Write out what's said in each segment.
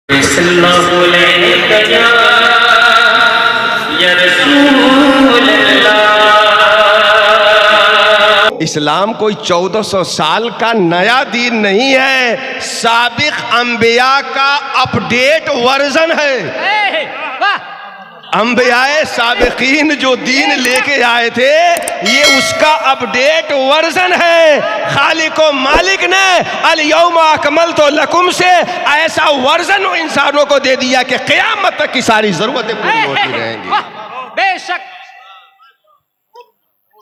اللہ علیہ یا رسول اللہ۔ اسلام کوئی 1400 سال کا نیا دین نہیں ہے، سابق انبیاء کا اپڈیٹ ورژن ہے۔ انبیاء سابقین جو دین لے کے آئے تھے یہ اس کا اپڈیٹ ورژن ہے۔ خالق و مالک نے الیوم اکملت لکم سے ایسا ورژن انسانوں کو دے دیا کہ قیامت تک کی ساری ضرورتیں پوری ہوتی رہیں گی۔ بے شک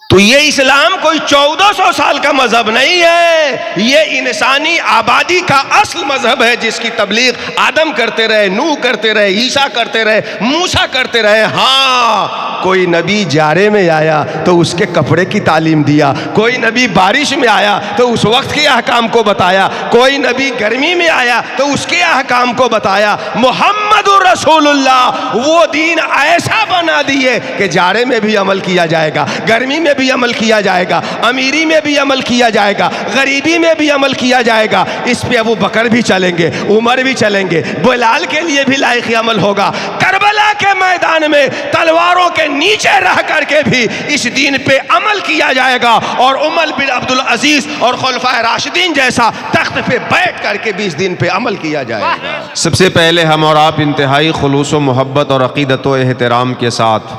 تو یہ اسلام کوئی 1400 سال کا مذہب نہیں ہے، یہ انسانی آبادی کا اصل مذہب ہے، جس کی تبلیغ آدم کرتے رہے، نوح کرتے رہے، عیسیٰ کرتے رہے، موسیٰ کرتے رہے۔ ہاں کوئی نبی جارے میں آیا تو اس کے کپڑے کی تعلیم دیا، کوئی نبی بارش میں آیا تو اس وقت کے احکام کو بتایا، کوئی نبی گرمی میں آیا تو اس کے احکام کو بتایا۔ محمد رسول اللہ وہ دین ایسا بنا دیے کہ جارے میں بھی عمل کیا جائے گا، گرمی میں بھی عمل کیا جائے گا، امیری میں بھی عمل کیا جائے گا، غریبی میں بھی عمل کیا جائے گا۔ اس پہ ابو بکر بھی چلیں گے، عمر بھی چلیں گے، بلال کے لیے بھی لائق عمل ہوگا۔ کربلا کے میدان میں تلواروں کے نیچے رہ کر کے بھی اس دین پہ عمل کیا جائے گا، اور عمر بن عبدالعزیز اور خلفائے راشدین جیسا تخت پہ بیٹھ کر کے بھی اس دین پہ عمل کیا جائے گا۔ سب سے پہلے ہم اور آپ انتہائی خلوص و محبت اور عقیدت و احترام کے ساتھ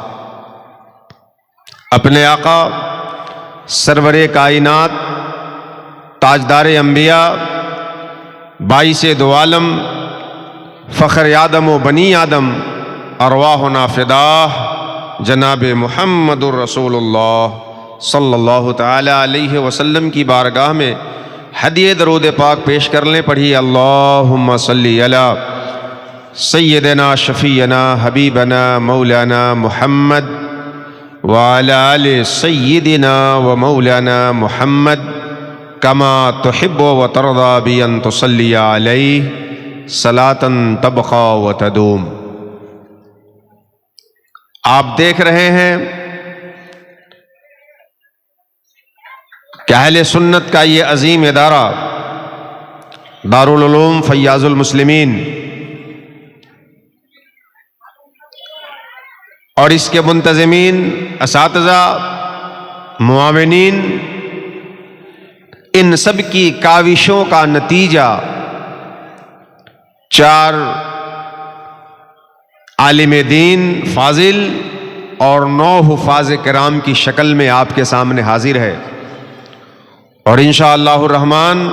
اپنے آقا سرور کائنات، تاجدار انبیاء، باعث دو عالم، فخر آدم و بنی آدم، ارواحنا فداہ جناب محمد الرسول اللہ صلی اللہ تعالی علیہ وسلم کی بارگاہ میں ہدیہ درود پاک پیش کر لیں۔ پڑھی اللہم صلی علی سیدنا شفیعنا حبیبنا مولانا محمد وعلی آل سیدنا و مولانا محمد کما تحب و ترضی بان تصلی علیہ صلاة تبقى و تدوم۔ آپ دیکھ رہے ہیں کہ اہل سنت کا یہ عظیم ادارہ دارالعلوم فیاض المسلمین اور اس کے منتظمین، اساتذہ، معاونین، ان سب کی کاوشوں کا نتیجہ 4 عالم دین فاضل اور 9 حفاظ کرام کی شکل میں آپ کے سامنے حاضر ہے، اور انشاءاللہ الرحمن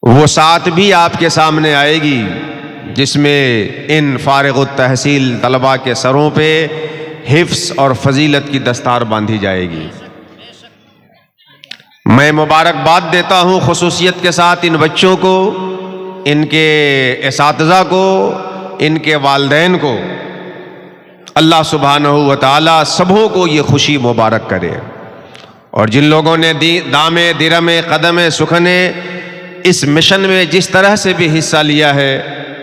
وہ 7 بھی آپ کے سامنے آئے گی، جس میں ان فارغ التحصیل طلباء کے سروں پہ حفظ اور فضیلت کی دستار باندھی جائے گی۔ میں مبارکباد دیتا ہوں خصوصیت کے ساتھ ان بچوں کو، ان کے اساتذہ کو، ان کے والدین کو۔ اللہ سبحانہ و تعالی سبوں کو یہ خوشی مبارک کرے، اور جن لوگوں نے دامے درمے قدمے سکھنے اس مشن میں جس طرح سے بھی حصہ لیا ہے،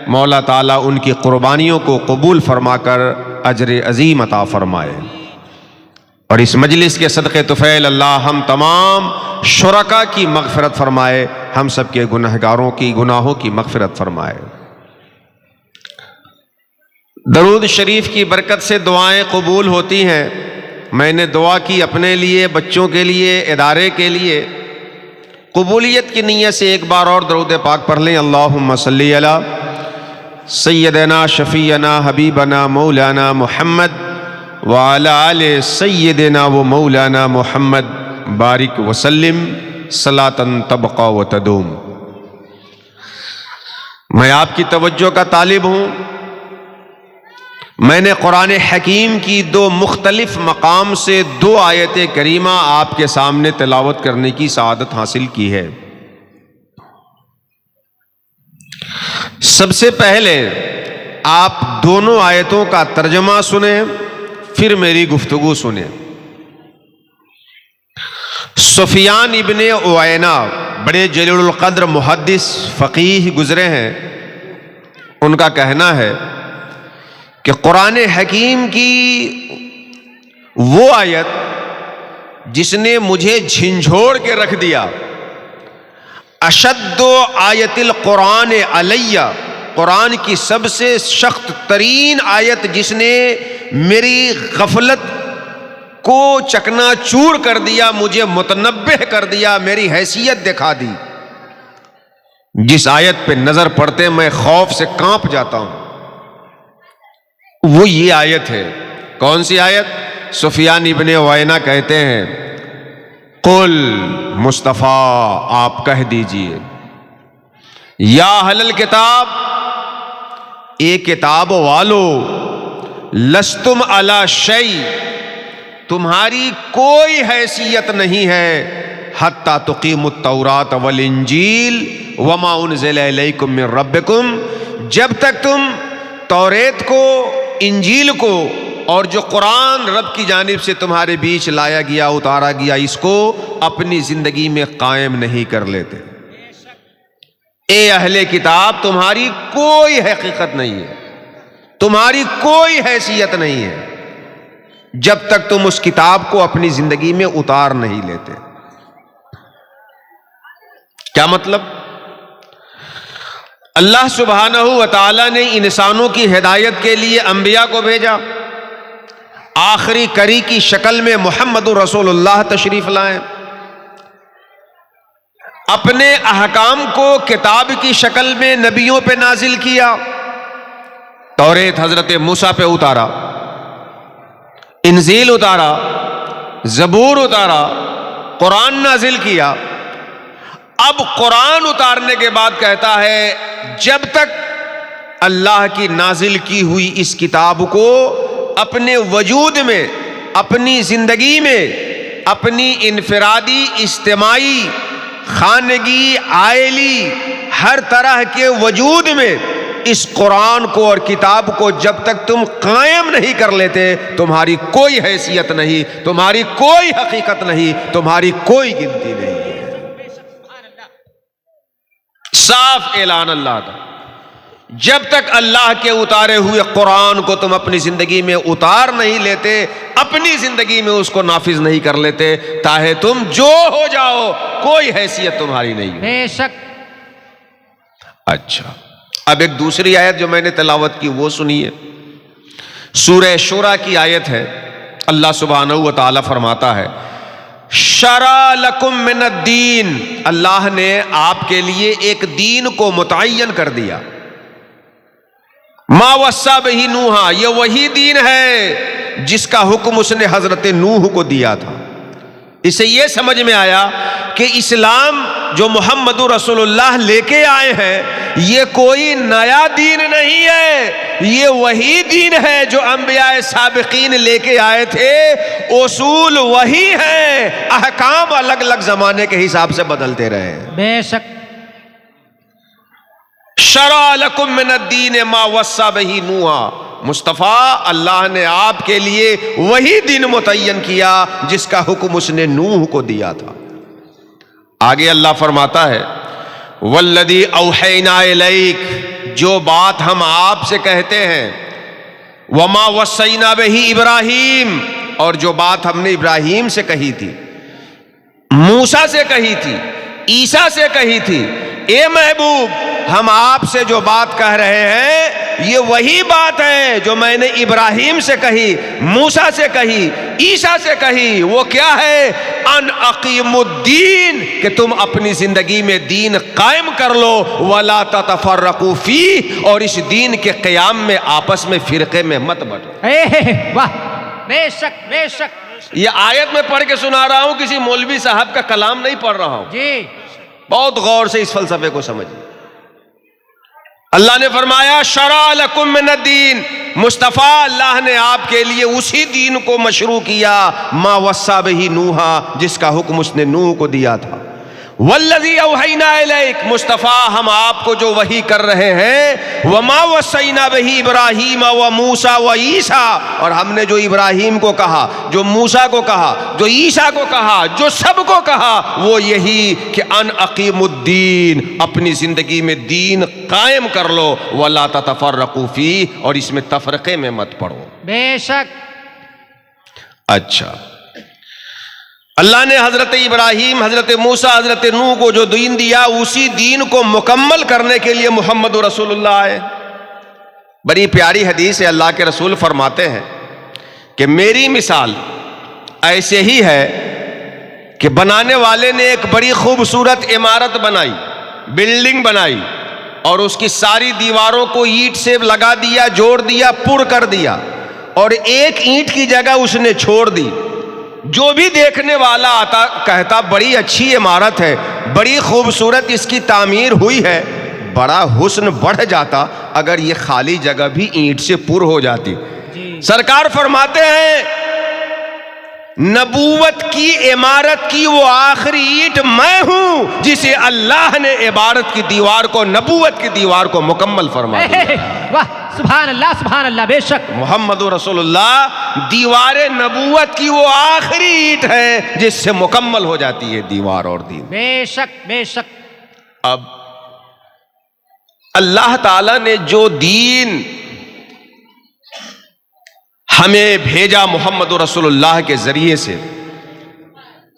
مولا تعالیٰ ان کی قربانیوں کو قبول فرما کر اجر عظیم عطا فرمائے، اور اس مجلس کے صدقے طفیل اللہ ہم تمام شرکا کی مغفرت فرمائے، ہم سب کے گناہگاروں کی گناہوں کی مغفرت فرمائے۔ درود شریف کی برکت سے دعائیں قبول ہوتی ہیں۔ میں نے دعا کی اپنے لیے، بچوں کے لیے، ادارے کے لیے۔ قبولیت کی نیت سے ایک بار اور درود پاک پڑھ لیں۔ اللہم صلی علی سیدنا شفیعنا حبیبنا مولانا محمد وعلی آل سیدنا و مولانا محمد بارک وسلم صلاة تبقى و تدوم۔ میں آپ کی توجہ کا طالب ہوں۔ میں نے قرآن حکیم کی 2 مختلف مقام سے 2 آیت کریمہ آپ کے سامنے تلاوت کرنے کی سعادت حاصل کی ہے۔ سب سے پہلے آپ دونوں آیتوں کا ترجمہ سنیں، پھر میری گفتگو سنیں۔ سفیان ابن عیینہ بڑے جلیل القدر محدث فقیہ گزرے ہیں، ان کا کہنا ہے کہ قرآن حکیم کی وہ آیت جس نے مجھے جھنجھوڑ کے رکھ دیا، اشد آیت القرآن علیہ، قرآن کی سب سے سخت ترین آیت جس نے میری غفلت کو چکنا چور کر دیا، مجھے متنبہ کر دیا، میری حیثیت دکھا دی، جس آیت پہ نظر پڑتے میں خوف سے کانپ جاتا ہوں، وہ یہ آیت ہے۔ کون سی آیت؟ سفیان ابن عیینہ کہتے ہیں قل مصطفیٰ آپ کہہ دیجئے یا اہل الکتاب، اے کتاب والو، لستم علی شیء، تمہاری کوئی حیثیت نہیں ہے، حتی تقیموا التوراۃ والانجیل وما انزل الیکم من ربکم، جب تک تم توریت کو، انجیل کو اور جو قرآن رب کی جانب سے تمہارے بیچ لایا گیا، اتارا گیا، اس کو اپنی زندگی میں قائم نہیں کر لیتے۔ اے اہل کتاب، تمہاری کوئی حقیقت نہیں ہے، تمہاری کوئی حیثیت نہیں ہے جب تک تم اس کتاب کو اپنی زندگی میں اتار نہیں لیتے۔ کیا مطلب؟ اللہ سبحانہ و تعالی نے انسانوں کی ہدایت کے لیے انبیاء کو بھیجا، آخری کری کی شکل میں محمد رسول اللہ تشریف لائے، اپنے احکام کو کتاب کی شکل میں نبیوں پہ نازل کیا، توریت حضرت موسیٰ پہ اتارا، انجیل اتارا، زبور اتارا، قرآن نازل کیا۔ اب قرآن اتارنے کے بعد کہتا ہے جب تک اللہ کی نازل کی ہوئی اس کتاب کو اپنے وجود میں، اپنی زندگی میں، اپنی انفرادی، اجتماعی، خانگی، عائلی، ہر طرح کے وجود میں اس قرآن کو اور کتاب کو جب تک تم قائم نہیں کر لیتے، تمہاری کوئی حیثیت نہیں، تمہاری کوئی حقیقت نہیں، تمہاری کوئی گنتی نہیں ہے۔ صاف اعلان اللہ کا، جب تک اللہ کے اتارے ہوئے قرآن کو تم اپنی زندگی میں اتار نہیں لیتے، اپنی زندگی میں اس کو نافذ نہیں کر لیتے، چاہے تم جو ہو جاؤ، کوئی حیثیت تمہاری نہیں ہے۔ بے شک۔ اچھا، اب ایک دوسری آیت جو میں نے تلاوت کی وہ سنیے، سورہ شورى کی آیت ہے۔ اللہ سبحانہ و تعالی فرماتا ہے شرع لکم من الدین، اللہ نے آپ کے لیے ایک دین کو متعین کر دیا، ما وصى بہ نوحا، یہ وہی دین ہے جس کا حکم اس نے حضرت نوح کو دیا تھا۔ اسے یہ سمجھ میں آیا کہ اسلام جو محمد رسول اللہ لے کے آئے ہیں یہ کوئی نیا دین نہیں ہے، یہ وہی دین ہے جو انبیاء سابقین لے کے آئے تھے، اصول وہی ہیں، احکام الگ الگ زمانے کے حساب سے بدلتے رہے۔ بے شک۔ شرع لکم من الدین ما وصى بہ نوحا، مصطفیٰ اللہ نے آپ کے لیے وہی دین متعین کیا جس کا حکم اس نے نوح کو دیا تھا۔ آگے اللہ فرماتا ہے والذی اوحینا الیک، جو بات ہم آپ سے کہتے ہیں، وما وصینا بہ ابراہیم، اور جو بات ہم نے ابراہیم سے کہی تھی، موسیٰ سے کہی تھی، عیسیٰ سے کہی تھی، اے محبوب ہم آپ سے جو بات کہہ رہے ہیں یہ وہی بات ہے جو میں نے ابراہیم سے کہی، موسیٰ سے کہی، عیسیٰ سے کہی۔ وہ کیا ہے؟ ان اقیموا الدین، کہ تم اپنی زندگی میں دین قائم کر لو، ولا تتفرقوا فیہ، اور اس دین کے قیام میں آپس میں فرقے میں مت بٹو۔ واہ، بے شک بے شک۔ یہ آیت میں پڑھ کے سنا رہا ہوں، کسی مولوی صاحب کا کلام نہیں پڑھ رہا ہوں، جی بہت غور سے اس فلسفے کو سمجھیں۔ اللہ نے فرمایا شرع لکم من الدین، مصطفیٰ اللہ نے آپ کے لیے اسی دین کو مشروع کیا، ما وصى بہ نوحا، جس کا حکم اس نے نوح کو دیا تھا۔ والذی اوحینا الیک، مصطفیٰ ہم آپ کو جو وحی کر رہے ہیں، وما وصینا بہ ابراہیم وموسیٰ وعیسیٰ، اور ہم نے جو ابراہیم کو کہا، جو موسیٰ کو کہا، جو عیسیٰ کو کہا، جو سب کو کہا، وہ یہی کہ ان اقیموا الدین، اپنی زندگی میں دین قائم کر لو، ولا تتفرقوا فیہ، اور اس میں تفرقے میں مت پڑو۔ بے شک۔ اچھا، اللہ نے حضرت ابراہیم، حضرت موسیٰ، حضرت نوح کو جو دین دیا، اسی دین کو مکمل کرنے کے لیے محمد رسول اللہ آئے۔ بڑی پیاری حدیث ہے، اللہ کے رسول فرماتے ہیں کہ میری مثال ایسے ہی ہے کہ بنانے والے نے ایک بڑی خوبصورت عمارت بنائی، بلڈنگ بنائی، اور اس کی ساری دیواروں کو اینٹ سے لگا دیا، جوڑ دیا، پر کر دیا، اور ایک اینٹ کی جگہ اس نے چھوڑ دی۔ جو بھی دیکھنے والا آتا کہتا بڑی اچھی عمارت ہے، بڑی خوبصورت اس کی تعمیر ہوئی ہے، بڑا حسن بڑھ جاتا اگر یہ خالی جگہ بھی اینٹ سے پر ہو جاتی۔ سرکار فرماتے ہیں نبوت کی عمارت کی وہ آخری اینٹ میں ہوں جسے اللہ نے عبارت کی دیوار کو، نبوت کی دیوار کو مکمل فرما دیا۔ واہ، سبحان اللہ، سبحان اللہ، بے شک محمد رسول اللہ دیوار نبوت کی وہ آخری اینٹ ہے جس سے مکمل ہو جاتی ہے دیوار اور دین۔ بے شک بے شک۔ اب اللہ تعالی نے جو دین ہمیں بھیجا محمد رسول اللہ کے ذریعے سے،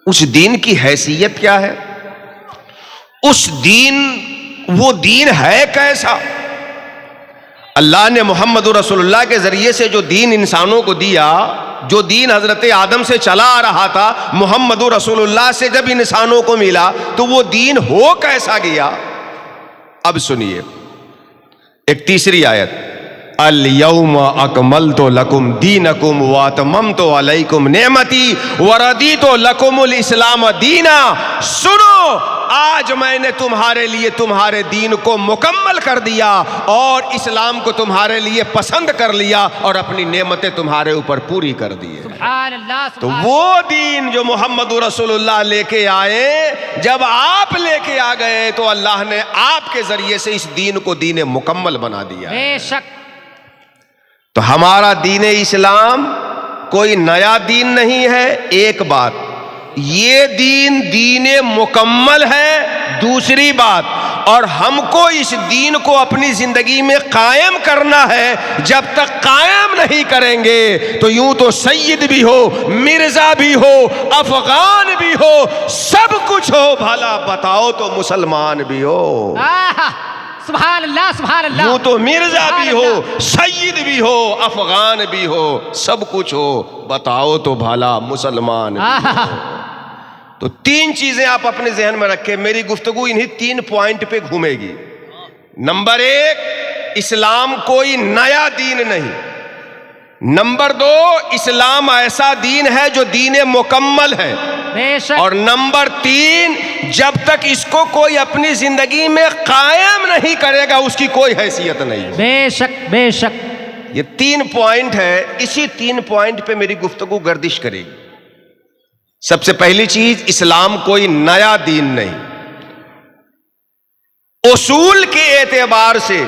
اس دین کی حیثیت کیا ہے؟ اس دین، وہ دین ہے کیسا؟ اللہ نے محمد رسول اللہ کے ذریعے سے جو دین انسانوں کو دیا، جو دین حضرت آدم سے چلا آ رہا تھا، محمد رسول اللہ سے جب انسانوں کو ملا تو وہ دین ہو کیسا گیا؟ اب سنیے ایک تیسری آیت، اليوم اکملت لکم دینکم واتممت علیکم نعمتی وردیت لکم الاسلام دینا۔ سنو، آج میں نے تمہارے لیے تمہارے دین کو مکمل کر دیا اور اسلام کو تمہارے لیے پسند کر لیا اور اپنی نعمتیں تمہارے اوپر پوری کر دی۔ سبحان اللہ، تو سبحان وہ دین جو محمد رسول اللہ لے کے آئے، جب آپ لے کے آ گئے تو اللہ نے آپ کے ذریعے سے اس دین کو دین مکمل بنا دیا۔ بے شک۔ تو ہمارا دین اسلام کوئی نیا دین نہیں ہے، ایک بات، یہ دین دین مکمل ہے، دوسری بات، اور ہم کو اس دین کو اپنی زندگی میں قائم کرنا ہے۔ جب تک قائم نہیں کریں گے تو یوں تو سید بھی ہو، مرزا بھی ہو، افغان بھی ہو، سب کچھ ہو، بھلا بتاؤ تو مسلمان بھی ہو۔ سبحان اللہ، سبحان اللہ۔ یوں تو مرزا بھی ہو، سید بھی ہو، افغان بھی ہو، سب کچھ ہو، بتاؤ تو بھلا مسلمان بھی ہو۔ تو تین چیزیں آپ اپنے ذہن میں رکھیں، میری گفتگو انہی تین پوائنٹ پہ گھومے گی۔ نمبر ایک، اسلام کوئی نیا دین نہیں۔ نمبر دو، اسلام ایسا دین ہے جو دین مکمل ہے۔ بے شک۔ اور نمبر تین، جب تک اس کو کوئی اپنی زندگی میں قائم نہیں کرے گا اس کی کوئی حیثیت نہیں۔ بے شک بے شک۔ یہ تین پوائنٹ ہے، اسی تین پوائنٹ پہ میری گفتگو گردش کرے گی۔ سب سے پہلی چیز، اسلام کوئی نیا دین نہیں۔ اصول کے اعتبار سے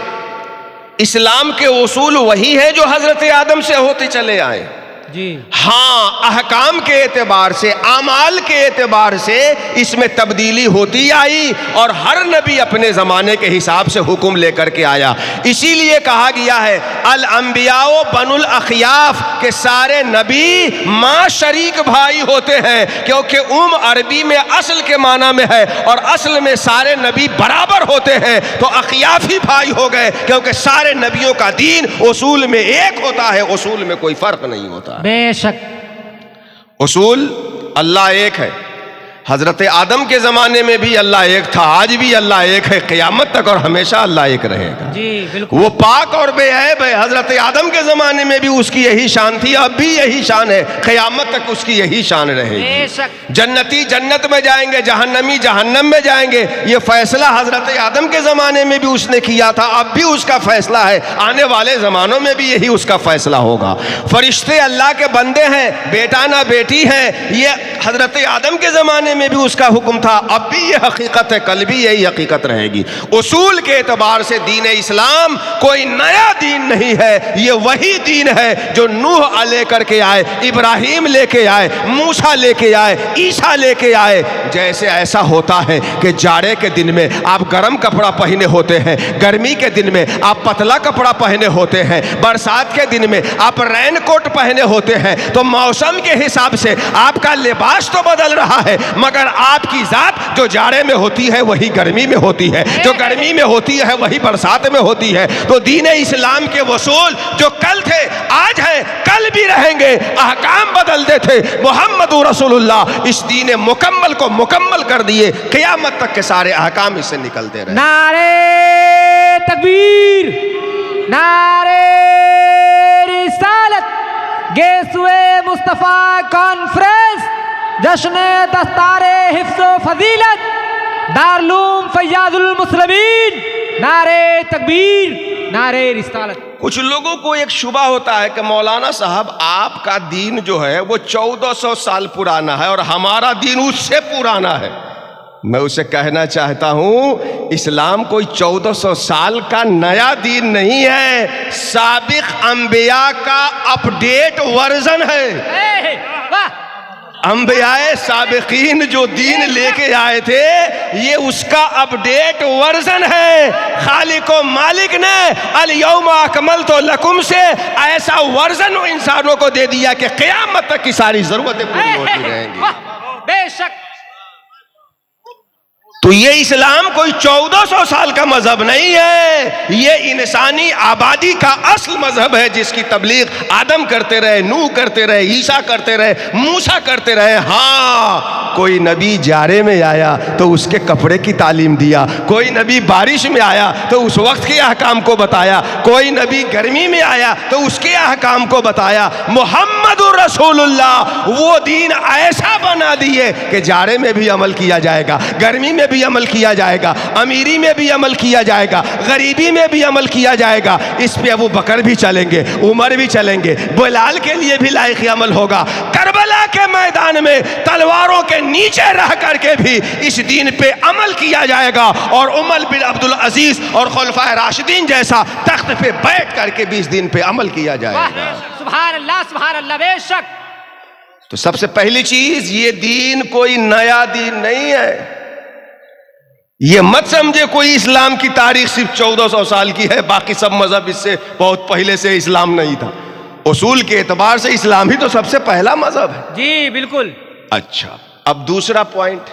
اسلام کے اصول وہی ہے جو حضرت آدم سے ہوتے چلے آئے۔ جی ہاں، احکام کے اعتبار سے، اعمال کے اعتبار سے اس میں تبدیلی ہوتی آئی، اور ہر نبی اپنے زمانے کے حساب سے حکم لے کر کے آیا۔ اسی لیے کہا گیا ہے الانبیاء بنو الاخیاف، کہ سارے نبی ماں شریک بھائی ہوتے ہیں، کیونکہ عربی میں اصل کے معنی میں ہے، اور اصل میں سارے نبی برابر ہوتے ہیں، تو اخیافی بھائی ہو گئے، کیونکہ سارے نبیوں کا دین اصول میں ایک ہوتا ہے، اصول میں کوئی فرق نہیں ہوتا۔ بے شک۔ اصول اللہ ایک ہے، حضرت آدم کے زمانے میں بھی اللہ ایک تھا، آج بھی اللہ ایک ہے، قیامت تک اور ہمیشہ اللہ ایک رہے گا۔ جی بالکل۔ وہ پاک اور بے عیب ہے، حضرت آدم کے زمانے میں بھی اس کی یہی شان تھی، اب بھی یہی شان ہے، قیامت تک اس کی یہی شان رہے بے گی۔ شک۔ جنتی جنت میں جائیں گے، جہنمی جہنم میں جائیں گے، یہ فیصلہ حضرت آدم کے زمانے میں بھی اس نے کیا تھا، اب بھی اس کا فیصلہ ہے، آنے والے زمانوں میں بھی یہی اس کا فیصلہ ہوگا۔ فرشتے اللہ کے بندے ہیں، بیٹا نہ بیٹی ہیں، یہ حضرت آدم کے زمانے زمانے میں بھی اس کا حکم تھا، اب بھی یہ حقیقت ہے، کل بھی یہی حقیقت رہے گی۔ اصول کے اعتبار سے دین اسلام کوئی نیا دین نہیں ہے، یہ وہی دین ہے جو نوح لے کر کے آئے، ابراہیم لے کے آئے، موسیٰ لے کے آئے، عیسیٰ لے کے آئے۔ جیسے ایسا ہوتا ہے کہ جاڑے کے دن میں آپ گرم کپڑا پہنے ہوتے ہیں، گرمی کے دن میں آپ پتلا کپڑا پہنے ہوتے ہیں، برسات کے دن میں آپ رین کوٹ پہنے ہوتے ہیں، تو موسم کے حساب سے آپ کا لباس تو بدل رہا ہے، مگر آپ کی ذات جو جاڑے میں ہوتی ہے وہی گرمی میں ہوتی ہے، جو گرمی میں ہوتی ہے وہی برسات میں ہوتی ہے۔ تو دین اسلام کے اصول جو کل تھے، آج ہیں، کل بھی رہیں گے، احکام بدلتے تھے، محمد رسول اللہ اس دین مکمل کو مکمل کر دیے، قیامت تک کے سارے احکام اس سے نکلتے رہے۔ نعرے تکبیر، نعرے رسالت، گیسوے مصطفیٰ کانفرنس، جشن دستار حفظ و فضیلت، دارالعلوم فیاض المسلمین، نعرے تکبیر، نعرے رسالت۔ کچھ لوگوں کو ایک شبہ ہوتا ہے کہ مولانا صاحب آپ کا دین جو ہے وہ 1400 سال پرانا ہے اور ہمارا دین اس سے پرانا ہے۔ میں اسے کہنا چاہتا ہوں اسلام کوئی 1400 سال کا نیا دین نہیں ہے، سابق انبیاء کا اپڈیٹ ورژن ہے۔ انبیاء سابقین جو دین لے کے آئے تھے یہ اس کا اپڈیٹ ورژن ہے۔ خالق و مالک نے الیوم اکملت لکم سے ایسا ورژن انسانوں کو دے دیا کہ قیامت تک کی ساری ضرورتیں پوری ہوتی رہیں گی۔ بے شک تو یہ اسلام کوئی 1400 سال کا مذہب نہیں ہے، یہ انسانی آبادی کا اصل مذہب ہے جس کی تبلیغ آدم کرتے رہے، نوح کرتے رہے، عیسیٰ کرتے رہے، موسیٰ کرتے رہے۔ ہاں کوئی نبی جارے میں آیا تو اس کے کپڑے کی تعلیم دیا، کوئی نبی بارش میں آیا تو اس وقت کے احکام کو بتایا، کوئی نبی گرمی میں آیا تو اس کے احکام کو بتایا۔ محمد رسول اللہ وہ دین ایسا بنا دیے کہ جارے میں بھی عمل کیا جائے گا، گرمی میں بھی عمل کیا جائے گا، امیری میں بھی عمل کیا جائے گا، غریبی میں بھی عمل کیا جائے گا۔ اس پہ ابو بکر بھی چلیں گے، عمر بھی چلیں گے، بلال کے لیے بھی لائق عمل ہوگا۔ کربلا کے میدان میں تلواروں کے نیچے رہ کر کے بھی اس دین پہ عمل کیا جائے گا، اور عمر بن عبدالعزیز اور خلفائے راشدین جیسا تخت پہ بیٹھ کر کے بھی اس دین پہ عمل کیا جائے گا۔ سبحان اللہ، سبحان اللہ، بے شک۔ تو سب سے پہلی چیز یہ دین کوئی نیا دین نہیں ہے۔ یہ مت سمجھے کوئی اسلام کی تاریخ صرف 1400 سال کی ہے، باقی سب مذہب اس سے بہت پہلے سے اسلام نہیں تھا۔ اصول کے اعتبار سے اسلام ہی تو سب سے پہلا مذہب ہے۔ جی بالکل۔ اچھا، اب دوسرا پوائنٹ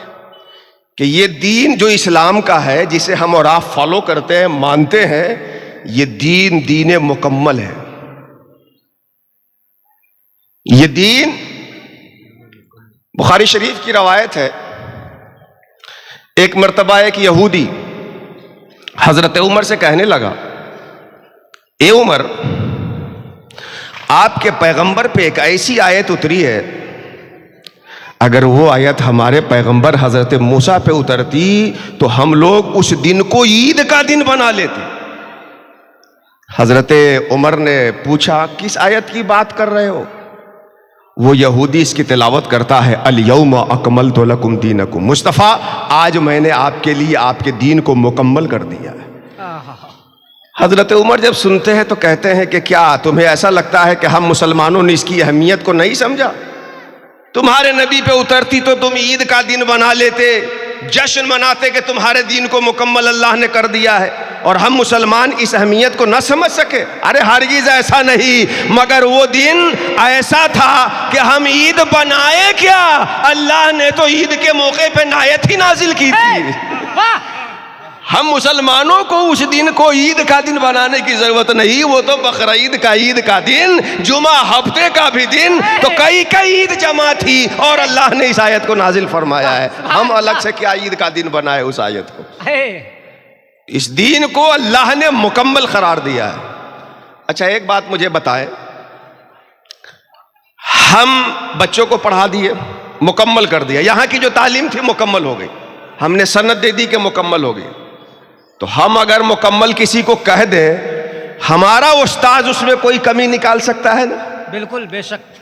کہ یہ دین جو اسلام کا ہے جسے ہم اور آپ فالو کرتے ہیں، مانتے ہیں، یہ دین مکمل ہے۔ یہ دین بخاری شریف کی روایت ہے، ایک مرتبہ ایک یہودی حضرت عمر سے کہنے لگا، اے عمر، آپ کے پیغمبر پہ ایک ایسی آیت اتری ہے، اگر وہ آیت ہمارے پیغمبر حضرت موسیٰ پہ اترتی تو ہم لوگ اس دن کو عید کا دن بنا لیتے۔ حضرت عمر نے پوچھا کس آیت کی بات کر رہے ہو؟ وہ یہودی اس کی تلاوت کرتا ہے، الیوم اکملت لکم دینکم، مصطفیٰ آج میں نے آپ کے لیے آپ کے دین کو مکمل کر دیا ہے۔ حضرت عمر جب سنتے ہیں تو کہتے ہیں کہ کیا تمہیں ایسا لگتا ہے کہ ہم مسلمانوں نے اس کی اہمیت کو نہیں سمجھا؟ تمہارے نبی پہ اترتی تو تم عید کا دن بنا لیتے، جشن مناتے کہ تمہارے دین کو مکمل اللہ نے کر دیا ہے، اور ہم مسلمان اس اہمیت کو نہ سمجھ سکے؟ ارے ہرگز ایسا نہیں، مگر وہ دن ایسا تھا کہ ہم عید بنائے کیا، اللہ نے تو عید کے موقع پہ آیت ہی نازل کی تھی۔ ہم مسلمانوں کو اس دن کو عید کا دن بنانے کی ضرورت نہیں، وہ تو بقرعید کا عید کا دن، جمعہ ہفتے کا بھی دن، تو کئی عید جمع تھی اور اللہ نے اس آیت کو نازل فرمایا ہے۔ ہم الگ سے کیا عید کا دن بنائے اس آیت کو؟ اس دین کو اللہ نے مکمل قرار دیا ہے۔ اچھا ایک بات مجھے بتائیں، ہم بچوں کو پڑھا دیے، مکمل کر دیا، یہاں کی جو تعلیم تھی مکمل ہو گئی، ہم نے سند دے دی کہ مکمل ہو گئی، تو ہم اگر مکمل کسی کو کہہ دیں، ہمارا استاذ اس میں کوئی کمی نکال سکتا ہے نا؟ بالکل، بے شک۔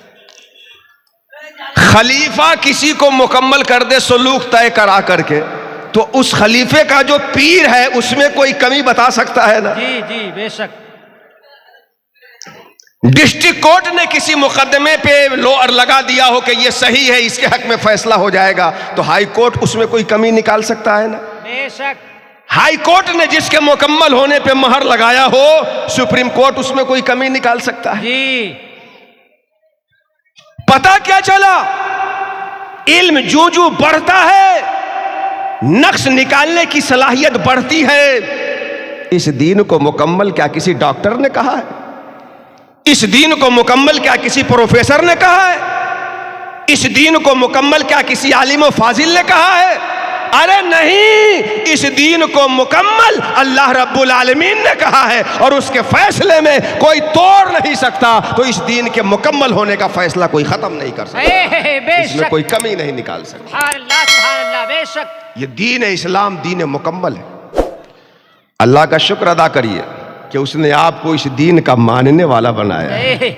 خلیفہ کسی کو مکمل کر دے سلوک طے کرا کر کے، تو اس خلیفے کا جو پیر ہے اس میں کوئی کمی بتا سکتا ہے نا؟ جی جی بے شک. ڈسٹرکٹ کورٹ نے کسی مقدمے پہ لوئر لگا دیا ہو کہ یہ صحیح ہے، اس کے حق میں فیصلہ ہو جائے گا، تو ہائی کورٹ اس میں کوئی کمی نکال سکتا ہے نا؟ بے شک. ہائی کورٹ نے جس کے مکمل ہونے پہ مہر لگایا ہو، سپریم کورٹ اس میں کوئی کمی نکال سکتا ہے؟ جی. پتہ کیا چلا؟ علم جو جو بڑھتا ہے نقص نکالنے کی صلاحیت بڑھتی ہے. اس دین کو مکمل کیا کسی ڈاکٹر نے کہا ہے؟ اس دین کو مکمل کیا کسی پروفیسر نے کہا ہے؟ اس دین کو مکمل کیا کسی عالم و فاضل نے کہا ہے؟ ارے نہیں، اس دین کو مکمل اللہ رب العالمین نے کہا ہے، اور اس کے فیصلے میں کوئی توڑ نہیں سکتا. تو اس دین کے مکمل ہونے کا فیصلہ کوئی ختم نہیں کر سکتا، بے اس میں شک. کوئی کمی نہیں نکال سکتا. سبحان اللہ سبحان اللہ. بے شک. یہ دین اسلام دین مکمل ہے. اللہ کا شکر ادا کریے کہ اس نے آپ کو اس دین کا ماننے والا بنایا ہے.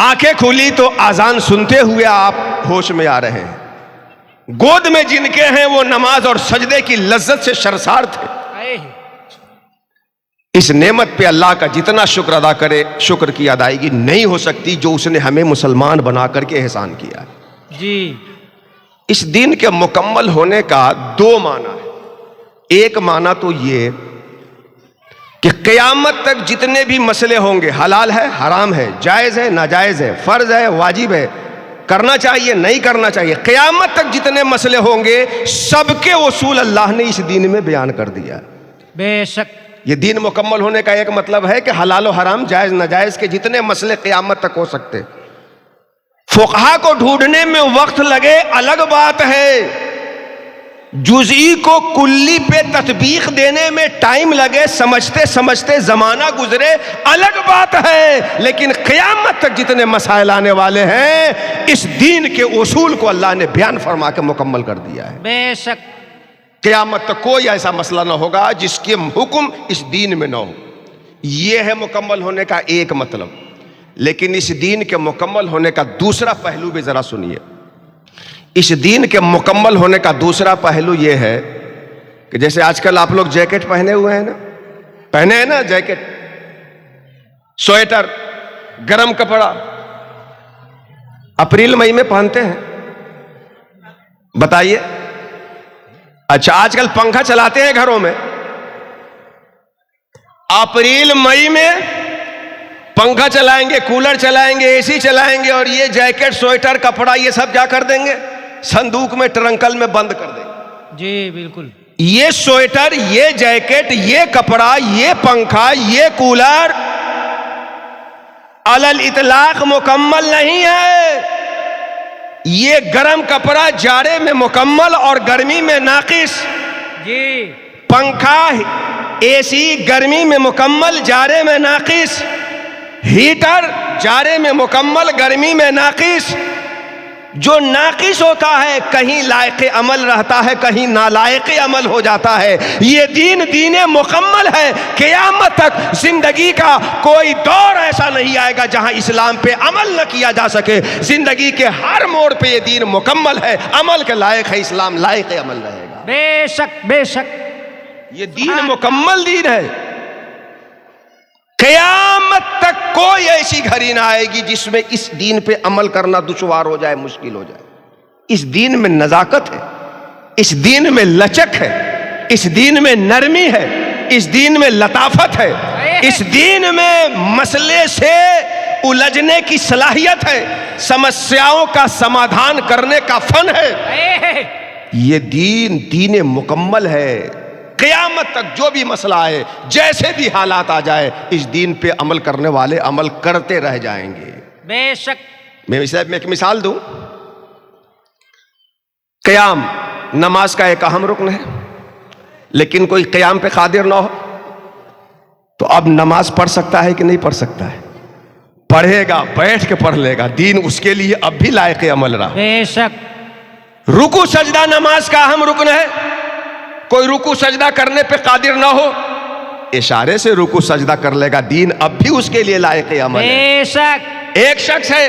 آنکھیں کھلی تو اذان سنتے ہوئے آپ ہوش میں آ رہے ہیں. گود میں جن کے ہیں وہ نماز اور سجدے کی لذت سے شرسار تھے. اس نعمت پہ اللہ کا جتنا شکر ادا کرے، شکر کی ادائیگی نہیں ہو سکتی جو اس نے ہمیں مسلمان بنا کر کے احسان کیا ہے. جی. اس دین کے مکمل ہونے کا دو معنی ہے. ایک معنی تو یہ کہ قیامت تک جتنے بھی مسئلے ہوں گے، حلال ہے حرام ہے، جائز ہے ناجائز ہے، فرض ہے واجب ہے، کرنا چاہیے نہیں کرنا چاہیے، قیامت تک جتنے مسئلے ہوں گے سب کے اصول اللہ نے اس دین میں بیان کر دیا. بے شک. یہ دین مکمل ہونے کا ایک مطلب ہے کہ حلال و حرام جائز ناجائز کے جتنے مسئلے قیامت تک ہو سکتے. فقہا کو ڈھونڈنے میں وقت لگے الگ بات ہے، جزئی کو کلی پہ تطبیق دینے میں ٹائم لگے، سمجھتے سمجھتے زمانہ گزرے، الگ بات ہے. لیکن قیامت تک جتنے مسائل آنے والے ہیں اس دین کے اصول کو اللہ نے بیان فرما کے مکمل کر دیا ہے. بے شک. قیامت تک کوئی ایسا مسئلہ نہ ہوگا جس کے حکم اس دین میں نہ ہو. یہ ہے مکمل ہونے کا ایک مطلب. لیکن اس دین کے مکمل ہونے کا دوسرا پہلو بھی ذرا سنیے. اس دین کے مکمل ہونے کا دوسرا پہلو یہ ہے کہ جیسے آج کل آپ لوگ جیکٹ پہنے ہوئے ہیں نا، پہنے ہیں نا جیکٹ، سویٹر، گرم کپڑا، اپریل مئی میں پہنتے ہیں. بتائیے. اچھا آج کل پنکھا چلاتے ہیں گھروں میں، اپریل مئی میں پنکھا چلائیں گے، کولر چلائیں گے، اے سی چلائیں گے، اور یہ جیکٹ سویٹر کپڑا یہ سب کیا کر دیں گے؟ صندوق میں ٹرنکل میں بند کر دیں گے. جی بالکل. یہ سویٹر، یہ جیکٹ، یہ کپڑا، یہ پنکھا، یہ کولر علی الاطلاق مکمل نہیں ہے. یہ گرم کپڑا جاڑے میں مکمل اور گرمی میں ناقص. جی. پنکھا اے سی گرمی میں مکمل جاڑے میں ناقص. ہیٹر جاڑے میں مکمل گرمی میں ناقص. جو ناقص ہوتا ہے کہیں لائق عمل رہتا ہے، کہیں نالائق عمل ہو جاتا ہے. یہ دین دین مکمل ہے. قیامت تک زندگی کا کوئی دور ایسا نہیں آئے گا جہاں اسلام پہ عمل نہ کیا جا سکے. زندگی کے ہر موڑ پہ یہ دین مکمل ہے، عمل کے لائق ہے، اسلام لائق عمل رہے گا. بے شک بے شک. یہ دین مکمل دین ہے. قیامت تک کوئی ایسی گھڑی نہ آئے گی جس میں اس دین پہ عمل کرنا دشوار ہو جائے، مشکل ہو جائے. اس دین میں نزاکت ہے، اس دین میں لچک ہے، اس دین میں نرمی ہے، اس دین میں لطافت ہے، اس دین میں مسئلے سے الجھنے کی صلاحیت ہے، سمسیاؤں کا سمادھان کرنے کا فن ہے. یہ دین دین مکمل ہے. قیامت تک جو بھی مسئلہ آئے، جیسے بھی حالات آ جائے، اس دین پہ عمل کرنے والے عمل کرتے رہ جائیں گے. بے شک. میں ایک مثال دوں. قیام نماز کا ایک اہم رکن ہے، لیکن کوئی قیام پہ قادر نہ ہو تو اب نماز پڑھ سکتا ہے کہ نہیں پڑھ سکتا ہے؟ پڑھے گا، بیٹھ کے پڑھ لے گا. دین اس کے لیے اب بھی لائق عمل رہا. بے شک. رکوع سجدہ نماز کا اہم رکن ہے. کوئی رکوع سجدہ کرنے پہ قادر نہ ہو، اشارے سے رکوع سجدہ کر لے گا. دین اب بھی اس کے لیے لائق عمل ہے. بے شک. ایک شخص ہے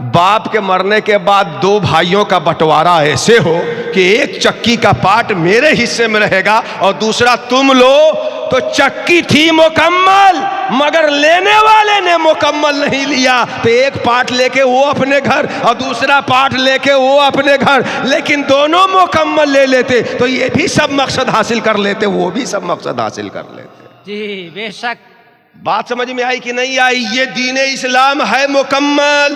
باپ کے مرنے کے بعد دو بھائیوں کا بٹوارا ایسے ہو کہ ایک چکی کا پارٹ میرے حصے میں رہے گا اور دوسرا تم لو، تو چکی تھی مکمل مگر لینے والے نے مکمل نہیں لیا، تو ایک پارٹ لے کے وہ اپنے گھر اور دوسرا پارٹ لے کے وہ اپنے گھر، لیکن دونوں مکمل لے لیتے تو یہ بھی سب مقصد حاصل کر لیتے، وہ بھی سب مقصد حاصل کر لیتے۔ جی بے شک۔ بات سمجھ میں آئی کہ نہیں آئی؟ یہ دین اسلام ہے مکمل،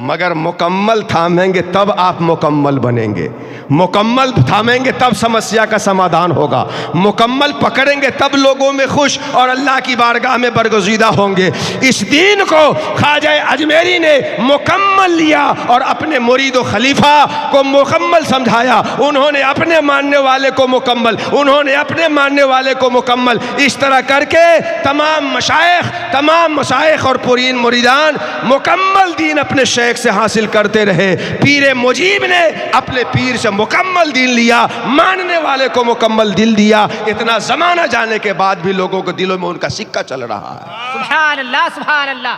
مگر مکمل تھامیں گے تب آپ مکمل بنیں گے، مکمل تھامیں گے تب سمسیا کا سمادھان ہوگا، مکمل پکڑیں گے تب لوگوں میں خوش اور اللہ کی بارگاہ میں برگزیدہ ہوں گے۔ اس دین کو خواجہ اجمیری نے مکمل لیا اور اپنے مرید و خلیفہ کو مکمل سمجھایا، انہوں نے اپنے ماننے والے کو مکمل، انہوں نے اپنے ماننے والے کو مکمل، اس طرح کر کے تمام مشائخ اور پرین مریدان مکمل دین اپنے شیخ سے حاصل کرتے رہے۔ پیر مجیب نے اپنے پیر سے مکمل دین لیا، ماننے والے کو مکمل دل دیا، اتنا زمانہ جانے کے بعد بھی لوگوں کے دلوں میں ان کا سکہ چل رہا ہے۔ سبحان اللہ سبحان اللہ،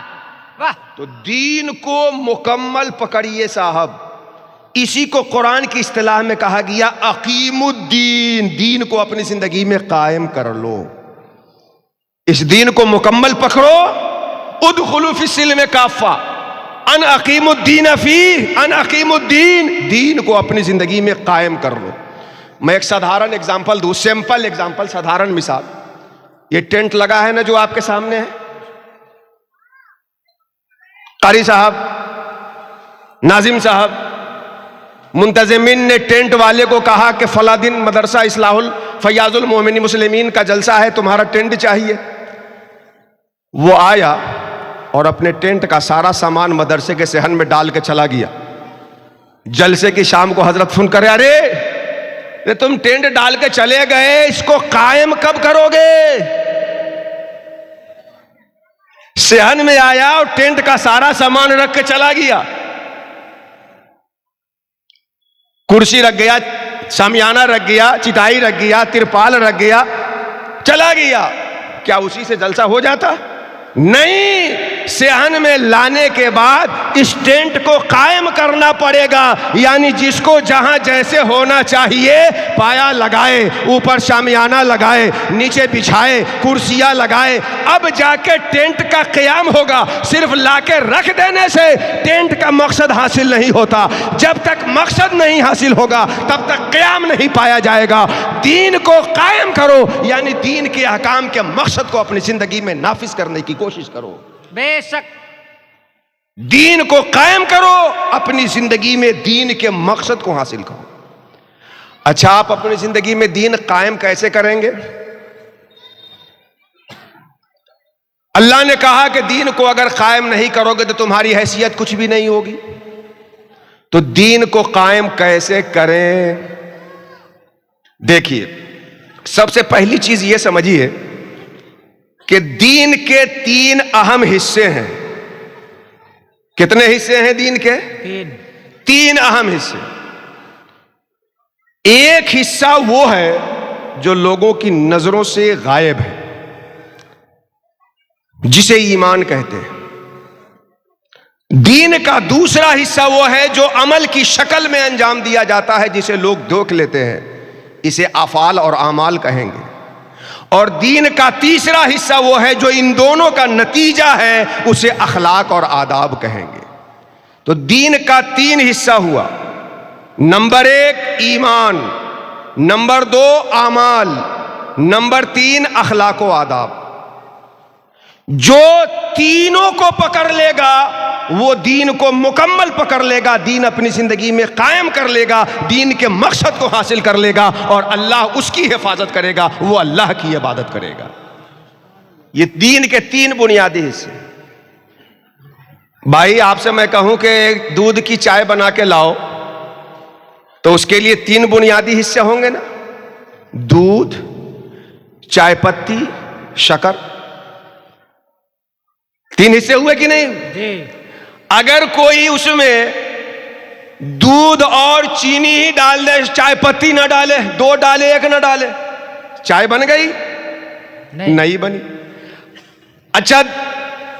واہ۔ تو دین کو مکمل پکڑیے صاحب، اسی کو قرآن کی اصطلاح میں کہا گیا اقیم الدین، دین کو اپنی زندگی میں قائم کر لو، اس دین کو مکمل پکڑو۔ ادخلوا فی السلم کافہ، ان اقیم الدین ان اقیم الدین، دین کو اپنی زندگی میں قائم کر لو۔ میں ایک سادھارن اگزامپل دوں، سمپل اگزامپل، سادھارن مثال۔ یہ ٹینٹ لگا ہے نا جو آپ کے سامنے ہے، قاری صاحب، ناظم صاحب، منتظمین نے ٹینٹ والے کو کہا کہ فلاں دن مدرسہ اصلاح فیاض المومنین مسلمین کا جلسہ ہے، تمہارا ٹینٹ چاہیے۔ وہ آیا اور اپنے ٹینٹ کا سارا سامان مدرسے کے صحن میں ڈال کے چلا گیا۔ جلسے کی شام کو حضرت فون کرے، ارے تم ٹینٹ ڈال کے چلے گئے، اس کو قائم کب کرو گے؟ صحن میں آیا اور ٹینٹ کا سارا سامان رکھ کے چلا گیا، کرسی رکھ گیا، شامیانہ رکھ گیا، چٹائی رکھ گیا، ترپال رکھ گیا، چلا گیا۔ کیا اسی سے جلسہ ہو جاتا؟ نہیں، صحن میں لانے کے بعد اس ٹینٹ کو قائم کرنا پڑے گا، یعنی جس کو جہاں جیسے ہونا چاہیے پایا لگائے، اوپر شامیانہ لگائے، نیچے بچھائے، کرسیاں لگائے، اب جا کے ٹینٹ کا قیام ہوگا۔ صرف لا کے رکھ دینے سے ٹینٹ کا مقصد حاصل نہیں ہوتا، جب تک مقصد نہیں حاصل ہوگا تب تک قیام نہیں پایا جائے گا۔ دین کو قائم کرو، یعنی دین کے احکام کے مقصد کو اپنی زندگی میں نافذ کرنے کی کوشش کرو۔ بے شک۔ دین کو قائم کرو، اپنی زندگی میں دین کے مقصد کو حاصل کرو۔ اچھا، آپ اپنی زندگی میں دین قائم کیسے کریں گے؟ اللہ نے کہا کہ دین کو اگر قائم نہیں کرو گے تو تمہاری حیثیت کچھ بھی نہیں ہوگی۔ تو دین کو قائم کیسے کریں؟ دیکھیے، سب سے پہلی چیز یہ سمجھیے کہ دین کے تین اہم حصے ہیں۔ کتنے حصے ہیں دین کے؟ تین اہم حصے۔ ایک حصہ وہ ہے جو لوگوں کی نظروں سے غائب ہے، جسے ایمان کہتے ہیں۔ دین کا دوسرا حصہ وہ ہے جو عمل کی شکل میں انجام دیا جاتا ہے، جسے لوگ دیکھ لیتے ہیں، اسے افعال اور اعمال کہیں گے۔ اور دین کا تیسرا حصہ وہ ہے جو ان دونوں کا نتیجہ ہے، اسے اخلاق اور آداب کہیں گے۔ تو دین کا تین حصہ ہوا، نمبر ایک ایمان، نمبر دو اعمال، نمبر تین اخلاق و آداب۔ جو تینوں کو پکڑ لے گا وہ دین کو مکمل پکڑ لے گا، دین اپنی زندگی میں قائم کر لے گا، دین کے مقصد کو حاصل کر لے گا، اور اللہ اس کی حفاظت کرے گا، وہ اللہ کی عبادت کرے گا۔ یہ دین کے تین بنیادی حصے۔ بھائی آپ سے میں کہوں کہ دودھ کی چائے بنا کے لاؤ تو اس کے لیے تین بنیادی حصے ہوں گے نا، دودھ، چائے پتی، شکر۔ تین حصے ہوئے کہ نہیں؟ جی۔ اگر کوئی اس میں دودھ اور چینی ہی ڈال دے، چائے پتی نہ ڈالے، دو ڈالے ایک نہ ڈالے، چائے بن گئی؟ نہیں بنی۔ اچھا،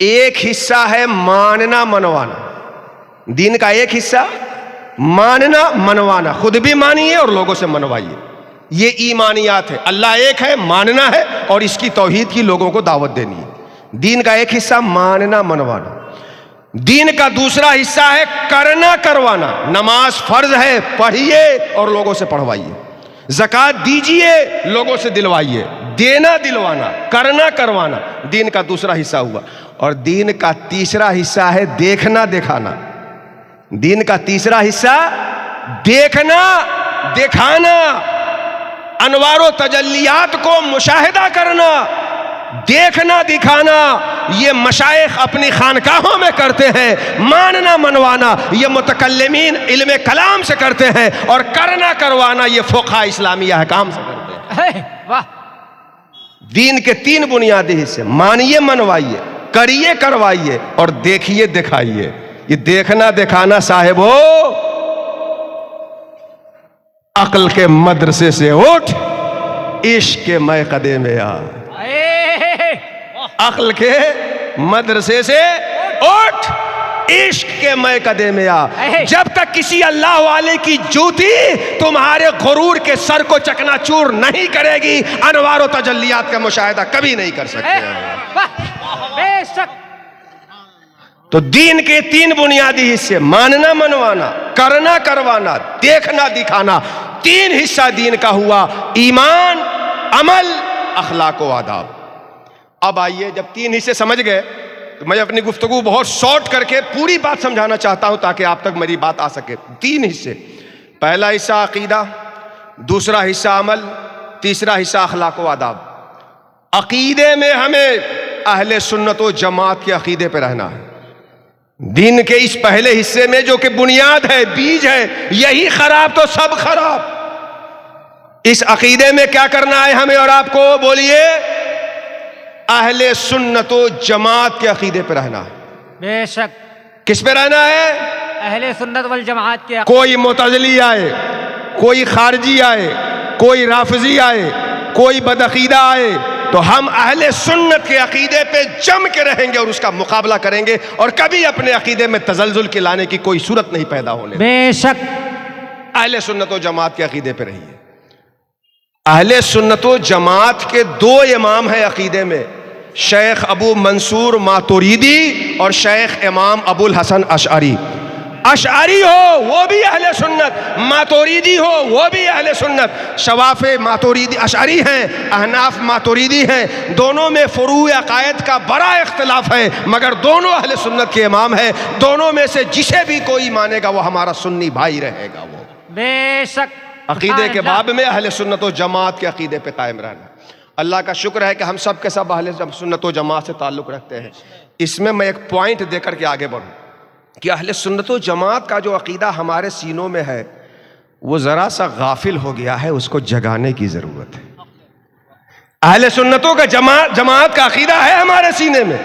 ایک حصہ ہے ماننا منوانا، دین کا ایک حصہ ماننا منوانا، خود بھی مانیے اور لوگوں سے منوائیے، یہ ایمانیات ہے۔ اللہ ایک ہے، ماننا ہے اور اس کی توحید کی لوگوں کو دعوت دینی ہے، دین کا ایک حصہ ماننا منوانا۔ دین کا دوسرا حصہ ہے کرنا کروانا، نماز فرض ہے پڑھیے اور لوگوں سے پڑھوائیے، زکوٰۃ دیجیے لوگوں سے دلوائیے، دینا دلوانا، کرنا کروانا، دین کا دوسرا حصہ ہوا۔ اور دین کا تیسرا حصہ ہے دیکھنا دکھانا، دین کا تیسرا حصہ دیکھنا دکھانا، انوار و تجلیات کو مشاہدہ کرنا، دیکھنا دکھانا، یہ مشائخ اپنی خانقاہوں میں کرتے ہیں، ماننا منوانا یہ متکلمین علم کلام سے کرتے ہیں، اور کرنا کروانا یہ فقہاء اسلامی احکام سے کرتے ہیں۔ واہ، دین کے تین بنیادی حصے، مانیے منوائیے، کریے کروائیے اور دیکھیے دکھائیے۔ یہ دیکھنا دکھانا صاحبو، عقل کے مدرسے سے اٹھ، عشق کے میقدے میں آ۔ عقل کے مدرسے سے اٹھ، عشق کے میقدے میں آ۔ جب تک کسی اللہ والے کی جوتی تمہارے غرور کے سر کو چکنا چور نہیں کرے گی، انوار و تجلیات کا مشاہدہ کبھی نہیں کر سکتے۔ بے شک۔ تو دین کے تین بنیادی حصے، ماننا منوانا، کرنا کروانا، دیکھنا دکھانا، تین حصہ دین کا ہوا، ایمان، عمل، اخلاق و آداب۔ اب آئیے، جب تین حصے سمجھ گئے تو میں اپنی گفتگو بہت شارٹ کر کے پوری بات سمجھانا چاہتا ہوں تاکہ آپ تک میری بات آ سکے۔ تین حصے، پہلا حصہ عقیدہ، دوسرا حصہ عمل، تیسرا حصہ اخلاق و آداب۔ عقیدے میں ہمیں اہل سنت و جماعت کے عقیدے پہ رہنا ہے۔ دین کے اس پہلے حصے میں جو کہ بنیاد ہے، بیج ہے، یہی خراب تو سب خراب۔ اس عقیدے میں کیا کرنا ہے ہمیں اور آپ کو؟ بولیے، اہل سنت و جماعت کے عقیدے پہ رہنا ہے۔ بے شک۔ کس پہ رہنا ہے؟ اہل سنت والجماعت کے کوئی معتزلی آئے، کوئی خارجی آئے، کوئی رافضی آئے، کوئی بدعقیدہ آئے، تو ہم اہل سنت کے عقیدے پہ جم کے رہیں گے اور اس کا مقابلہ کریں گے، اور کبھی اپنے عقیدے میں تزلزل کے لانے کی کوئی صورت نہیں پیدا ہونے۔ بے شک۔ اہل سنت و جماعت کے عقیدے پہ رہیے۔ اہل سنت و جماعت کے دو امام ہیں عقیدے میں، شیخ ابو منصور ماتوریدی اور شیخ امام ابو الحسن اشعری۔ اشعری ہو وہ بھی اہل سنت، ماتوریدی ہو وہ بھی اہل سنت۔ شواف ماتوریدی اشعری ہیں، احناف ماتوریدی ہیں، دونوں میں فروع عقائد کا بڑا اختلاف ہے، مگر دونوں اہل سنت کے امام ہیں۔ دونوں میں سے جسے بھی کوئی مانے گا وہ ہمارا سنی بھائی رہے گا۔ وہ بے شک۔ عقیدے کے باب میں اہل سنت و جماعت کے عقیدے پہ قائم رہنا۔ اللہ کا شکر ہے کہ ہم سب کے سب اہل سنت و جماعت سے تعلق رکھتے ہیں۔ اس میں ایک پوائنٹ دے کر کے آگے بڑھوں کہ اہل سنت و جماعت کا جو عقیدہ ہمارے سینوں میں ہے وہ ذرا سا غافل ہو گیا ہے، اس کو جگانے کی ضرورت ہے۔ اہل سنتوں کا جماعت کا عقیدہ ہے ہمارے سینے میں،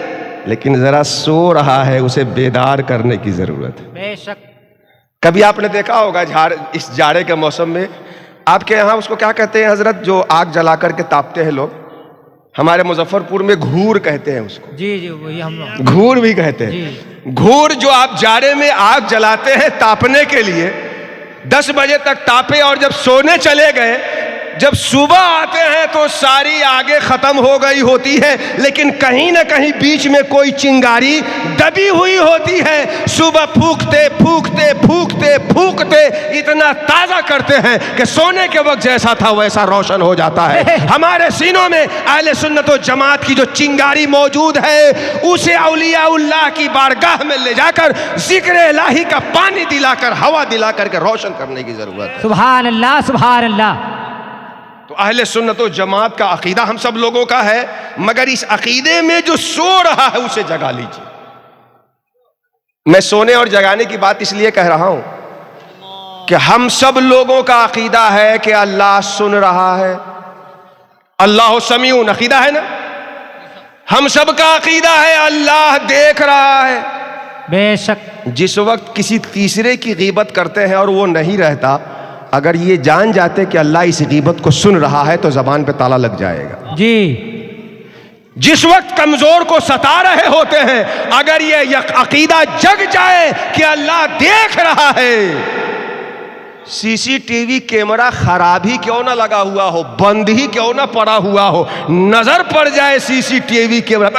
لیکن ذرا سو رہا ہے، اسے بیدار کرنے کی ضرورت ہے۔ بے شک۔ کبھی آپ نے دیکھا ہوگا اس جاڑے کے موسم میں، آپ کے یہاں اس کو کیا کہتے ہیں حضرت، جو آگ جلا کر کے تاپتے ہیں لوگ؟ ہمارے مظفر پور میں گھور کہتے ہیں اس کو۔ جی وہی ہم لوگ گھور بھی کہتے ہیں۔ گھور جو آپ جاڑے میں آگ جلاتے ہیں تاپنے کے لیے، 10 بجے تک تاپے اور جب سونے چلے گئے، جب صبح آتے ہیں تو ساری آگے ختم ہو گئی ہوتی ہے، لیکن کہیں نہ کہیں بیچ میں کوئی چنگاری دبی ہوئی ہوتی ہے۔ صبح پھونکتے پھونکتے پھونکتے پھونکتے اتنا تازہ کرتے ہیں کہ سونے کے وقت جیسا تھا ویسا روشن ہو جاتا ہے۔ ہمارے سینوں میں اہل سنت و جماعت کی جو چنگاری موجود ہے، اسے اولیاء اللہ کی بارگاہ میں لے جا کر ذکر الہی کا پانی دلا کر، ہوا دلا کر کے روشن کرنے کی ضرورت ہے۔ سبحان اللہ، سبحان اللہ۔ تو اہل سنت و جماعت کا عقیدہ ہم سب لوگوں کا ہے، مگر اس عقیدے میں جو سو رہا ہے اسے جگا لیجیے۔ میں سونے اور جگانے کی بات اس لیے کہہ رہا ہوں کہ ہم سب لوگوں کا عقیدہ ہے کہ اللہ سن رہا ہے، اللہ سمیعون، عقیدہ ہے نا؟ ہم سب کا عقیدہ ہے اللہ دیکھ رہا ہے۔ بے شک۔ جس وقت کسی تیسرے کی غیبت کرتے ہیں اور وہ نہیں رہتا، اگر یہ جان جاتے کہ اللہ اس غیبت کو سن رہا ہے تو زبان پہ تالا لگ جائے گا۔ جی۔ جس وقت کمزور کو ستا رہے ہوتے ہیں، اگر یہ عقیدہ جگ جائے کہ اللہ دیکھ رہا ہے، سی سی ٹی وی کیمرہ خراب ہی کیوں نہ لگا ہوا ہو، بند ہی کیوں نہ پڑا ہوا ہو، نظر پڑ جائے سی سی ٹی وی کیمرہ،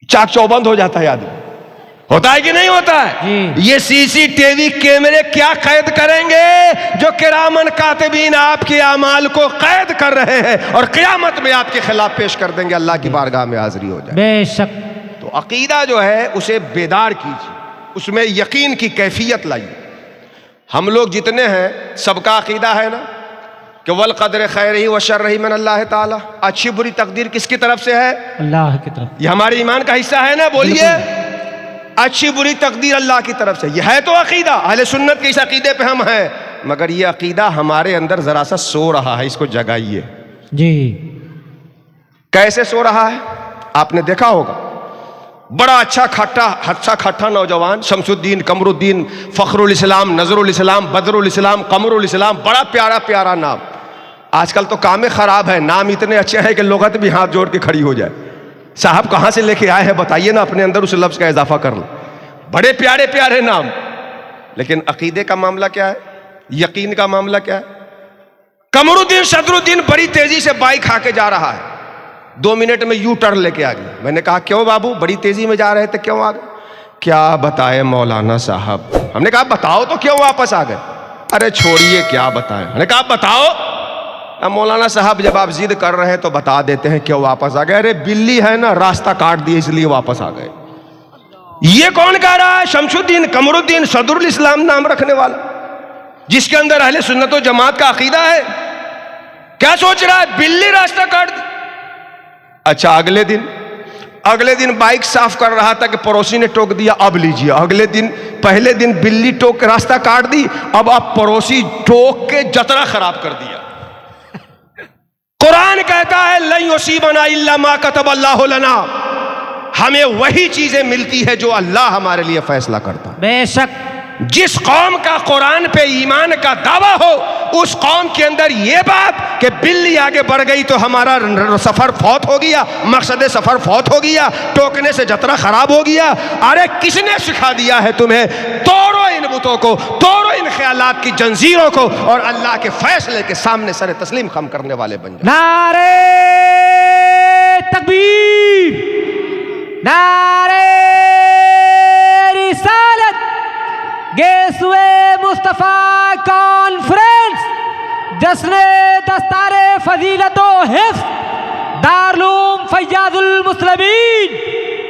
چاک چوبند ہو جاتا ہے آدمی. ہوتا ہے کہ نہیں ہوتا ہے؟ یہ سی سی ٹی وی کیمرے کیا قید کریں گے جو کرامن کاتبین آپ کے اعمال کو قید کر رہے ہیں اور قیامت میں آپ کے خلاف پیش کر دیں گے، اللہ کی بارگاہ میں حاضری ہو جائے. بے شک. تو عقیدہ جو ہے اسے بیدار کیجیے، اس میں یقین کی کیفیت لائیے. ہم لوگ جتنے ہیں سب کا عقیدہ ہے نا کہ والقدر خیرہ و شرہ من اللہ تعالی، اچھی بری تقدیر کس کی طرف سے ہے؟ اللہ کی طرف. یہ ہمارے ایمان کا حصہ ہے نا، بولیے. اچھی بری تقدیر اللہ کی طرف سے، یہ ہے تو عقیدہ. اہل سنت کے اس عقیدے پہ ہم ہیں، مگر یہ عقیدہ ہمارے اندر ذرا سا سو رہا ہے، اس کو جگائیے. جی. کیسے سو رہا ہے؟ آپ نے دیکھا ہوگا بڑا اچھا کھٹا نوجوان شمس الدین، قمر الدین، فخر الاسلام، نظر الاسلام، بدر الاسلام، قمر الاسلام، بڑا پیارا پیارا نام. آج کل تو کام خراب ہے، نام اتنے اچھے ہیں کہ لغت بھی ہاتھ جوڑ کے کھڑی ہو جائے. صاحب کہاں سے لے کے آئے ہیں بتائیے نا، اپنے اندر اس لفظ کا اضافہ کر لیں. بڑے پیارے پیارے نام، لیکن عقیدے کا معاملہ کیا ہے؟ یقین کا معاملہ کیا ہے؟ قمر الدین صدر الدین بڑی تیزی سے بائک کھا کے جا رہا ہے، 2 منٹ میں یو ٹرن لے کے آ گیا. میں نے کہا کیوں بابو بڑی تیزی میں جا رہے تھے کیوں آ گئے؟ کیا بتائے مولانا صاحب. ہم نے کہا بتاؤ تو کیوں واپس آ گئے؟ ارے چھوڑیے کیا بتائیں. ہم نے کہا بتاؤ. مولانا صاحب جب آپ ضد کر رہے ہیں تو بتا دیتے ہیں کیوں واپس آ گئے. ارے بلی ہے نا راستہ کاٹ دیا اس لیے واپس آ گئے. یہ کون کہہ رہا ہے؟ شمس الدین قمر الدین صدر الاسلام نام رکھنے والا، جس کے اندر اہل سنت و جماعت کا عقیدہ ہے. کیا سوچ رہا ہے؟ بلی راستہ کاٹ دی. اچھا اگلے دن بائک صاف کر رہا تھا کہ پڑوسی نے ٹوک دیا، اب لیجیے. پہلے دن بلی ٹوک کے راستہ کاٹ دی، اب آپ پڑوسی ٹوک کے جترا خراب کر دیا. قرآن کہتا ہے لن یصیبنا الا ما کتب اللہ لنا، ہمیں وہی چیزیں ملتی ہے جو اللہ ہمارے لیے فیصلہ کرتا ہے. بے شک. جس قوم کا قرآن پہ ایمان کا دعویٰ ہو، اس قوم کے اندر یہ بات کہ بلی آگے بڑھ گئی تو ہمارا سفر فوت ہو گیا، مقصد سفر فوت ہو گیا، ٹوکنے سے جترا خراب ہو گیا. ارے کس نے سکھا دیا ہے تمہیں؟ توڑو ان بتوں کو، توڑو ان خیالات کی جنزیروں کو، اور اللہ کے فیصلے کے سامنے سر تسلیم خم کرنے والے بن جاؤ. نعرے تکبیر، نعرے رسالت، گیسوے مصطفیٰ کانفرنس، جشن دستار فضیلت و حفظ دارالعلوم فیاض المسلمین.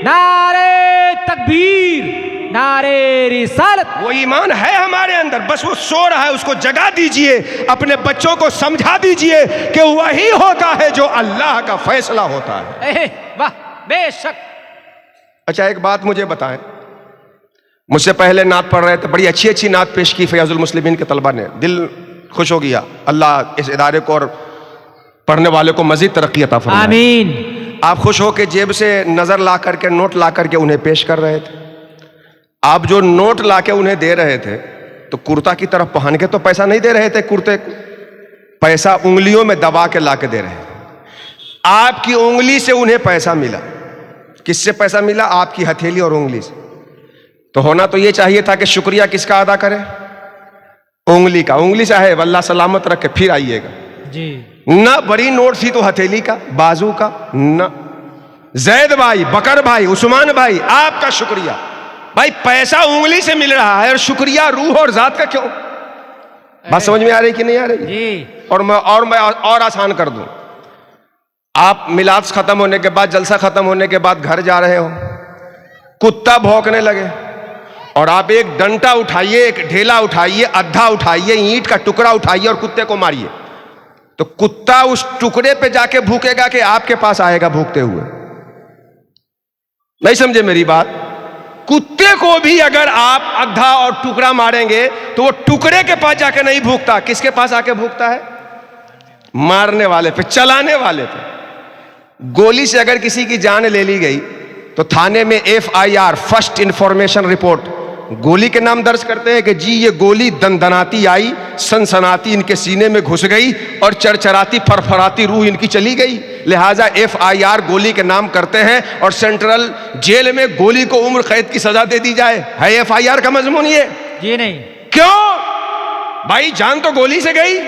نعرے تکبیر، نعرے رسالت. وہ ایمان ہے ہمارے اندر، بس وہ سو رہا ہے، اس کو جگا دیجئے. اپنے بچوں کو سمجھا دیجئے کہ وہی ہوتا ہے جو اللہ کا فیصلہ ہوتا ہے. واہ بے شک. اچھا ایک بات مجھے بتائیں، مجھ سے پہلے نعت پڑھ رہے تھے، بڑی اچھی اچھی نعت پیش کی فیاض المسلمین کے طلبہ نے، دل خوش ہو گیا. اللہ اس ادارے کو اور پڑھنے والے کو مزید ترقی عطا فرمائے. آمین. آپ خوش ہو کے جیب سے نظر لا کر کے نوٹ لا کر کے انہیں پیش کر رہے تھے. آپ جو نوٹ لا کے انہیں دے رہے تھے تو کرتا کی طرف پہن کے تو پیسہ نہیں دے رہے تھے، کرتے پیسہ انگلیوں میں دبا کے لا کے دے رہے تھے. آپ کی انگلی سے انہیں پیسہ ملا. کس سے پیسہ ملا؟ آپ کی ہتھیلی اور انگلی سے. تو ہونا تو یہ چاہیے تھا کہ شکریہ کس کا ادا کرے؟ انگلی کا. انگلی صاحب اللہ سلامت رکھے، پھر آئیے گا. جی. نہ بڑی نوٹ تھی تو ہتھیلی کا، بازو کا. نہ زید بھائی، بکر بھائی، عثمان بھائی، آپ کا شکریہ. بھائی پیسہ انگلی سے مل رہا ہے اور شکریہ روح اور ذات کا کیوں؟ بات سمجھ میں آ رہی کہ نہیں آ رہی؟ جی. اور میں آسان کر دوں. آپ میلاد ختم ہونے کے بعد، جلسہ ختم ہونے کے بعد گھر جا رہے ہو، کتا بھونکنے لگے، اور آپ ایک ڈنٹا اٹھائیے، ایک ڈھیلا اٹھائیے، ادھا اٹھائیے، اینٹ کا ٹکڑا اٹھائیے اور کتے کو ماریے، تو کتا اس ٹکڑے پہ جا کے بھوکے گا کہ آپ کے پاس آئے گا بھوکتے ہوئے؟ نہیں سمجھے میری بات؟ کتے کو بھی اگر آپ ادھا اور ٹکڑا ماریں گے تو وہ ٹکڑے کے پاس جا کے نہیں بھوکتا. کس کے پاس آ کے بھوکتا ہے؟ مارنے والے پہ، چلانے والے پہ. گولی سے اگر کسی کی جان لے لی گئی تو تھانے میں FIR فرسٹ انفارمیشن رپورٹ، گولی کے نام درج کرتے ہیں کہ جی یہ گولی دندناتی آئی، سنسناتی ان کے سینے میں گھس گئی اور چرچراتی پھرپھراتی روح ان کی چلی گئی. لہٰذا FIR گولی کے نام کرتے ہیں اور سینٹرل جیل میں گولی کو عمر قید کی سزا دے دی جائے. ہے FIR کا مضمون یہ؟ جی نہیں. کیوں بھائی؟ جان تو گولی سے گئی،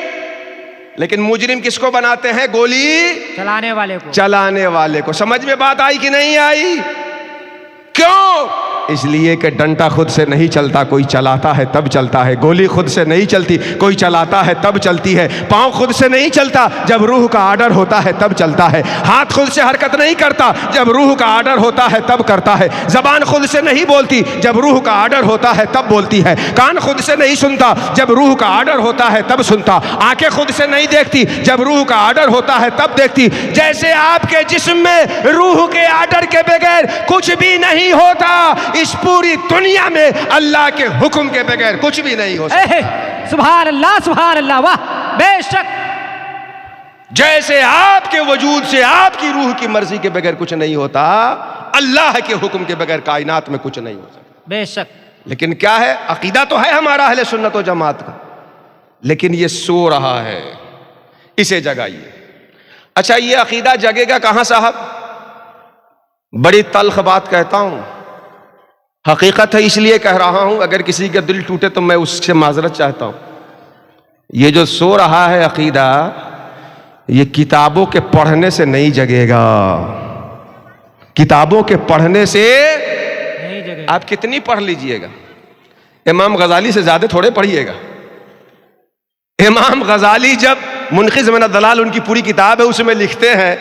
لیکن مجرم کس کو بناتے ہیں؟ گولی چلانے والے کو. چلانے والے کو. سمجھ میں بات آئی کہ نہیں آئی؟ کیوں؟ اس لیے کہ ڈنڈا خود سے نہیں چلتا، کوئی چلاتا ہے تب چلتا ہے. گولی خود سے نہیں چلتی، کوئی چلاتا ہے تب چلتی ہے. پاؤں خود سے نہیں چلتا، جب روح کا آرڈر ہوتا ہے تب چلتا ہے. ہاتھ خود سے حرکت نہیں کرتا، جب روح کا آرڈر ہوتا ہے تب کرتا ہے. زبان خود سے نہیں بولتی، جب روح کا آرڈر ہوتا ہے تب بولتی ہے. کان خود سے نہیں سنتا، جب روح کا آرڈر ہوتا ہے تب سنتا. آنکھیں خود سے نہیں دیکھتی، جب روح کا آرڈر ہوتا ہے تب دیکھتی. جیسے آپ کے جسم میں روح کے آرڈر کے بغیر کچھ بھی نہیں ہوتا، اس پوری دنیا میں اللہ کے حکم کے بغیر کچھ بھی نہیں ہو سکتا. سبحان اللہ سبحان اللہ. واہ بے شک. جیسے آپ کے وجود سے آپ کی روح کی مرضی کے بغیر کچھ نہیں ہوتا، اللہ کے حکم کے بغیر کائنات میں کچھ نہیں ہو سکتا. بے شک. لیکن کیا ہے؟ عقیدہ تو ہے ہمارا اہل سنت و جماعت کا، لیکن یہ سو رہا ہے. اسے جگائیے. اچھا یہ عقیدہ جگے گا کہاں صاحب؟ بڑی تلخ بات کہتا ہوں، حقیقت ہے اس لیے کہہ رہا ہوں، اگر کسی کا دل ٹوٹے تو میں اس سے معذرت چاہتا ہوں. یہ جو سو رہا ہے عقیدہ، یہ کتابوں کے پڑھنے سے نہیں جگے گا. کتابوں کے پڑھنے سے نہیں جگہ. آپ کتنی پڑھ لیجئے گا، امام غزالی سے زیادہ تھوڑے پڑھیے گا. امام غزالی جب منقذ من الضلال ان کی پوری کتاب ہے، اس میں لکھتے ہیں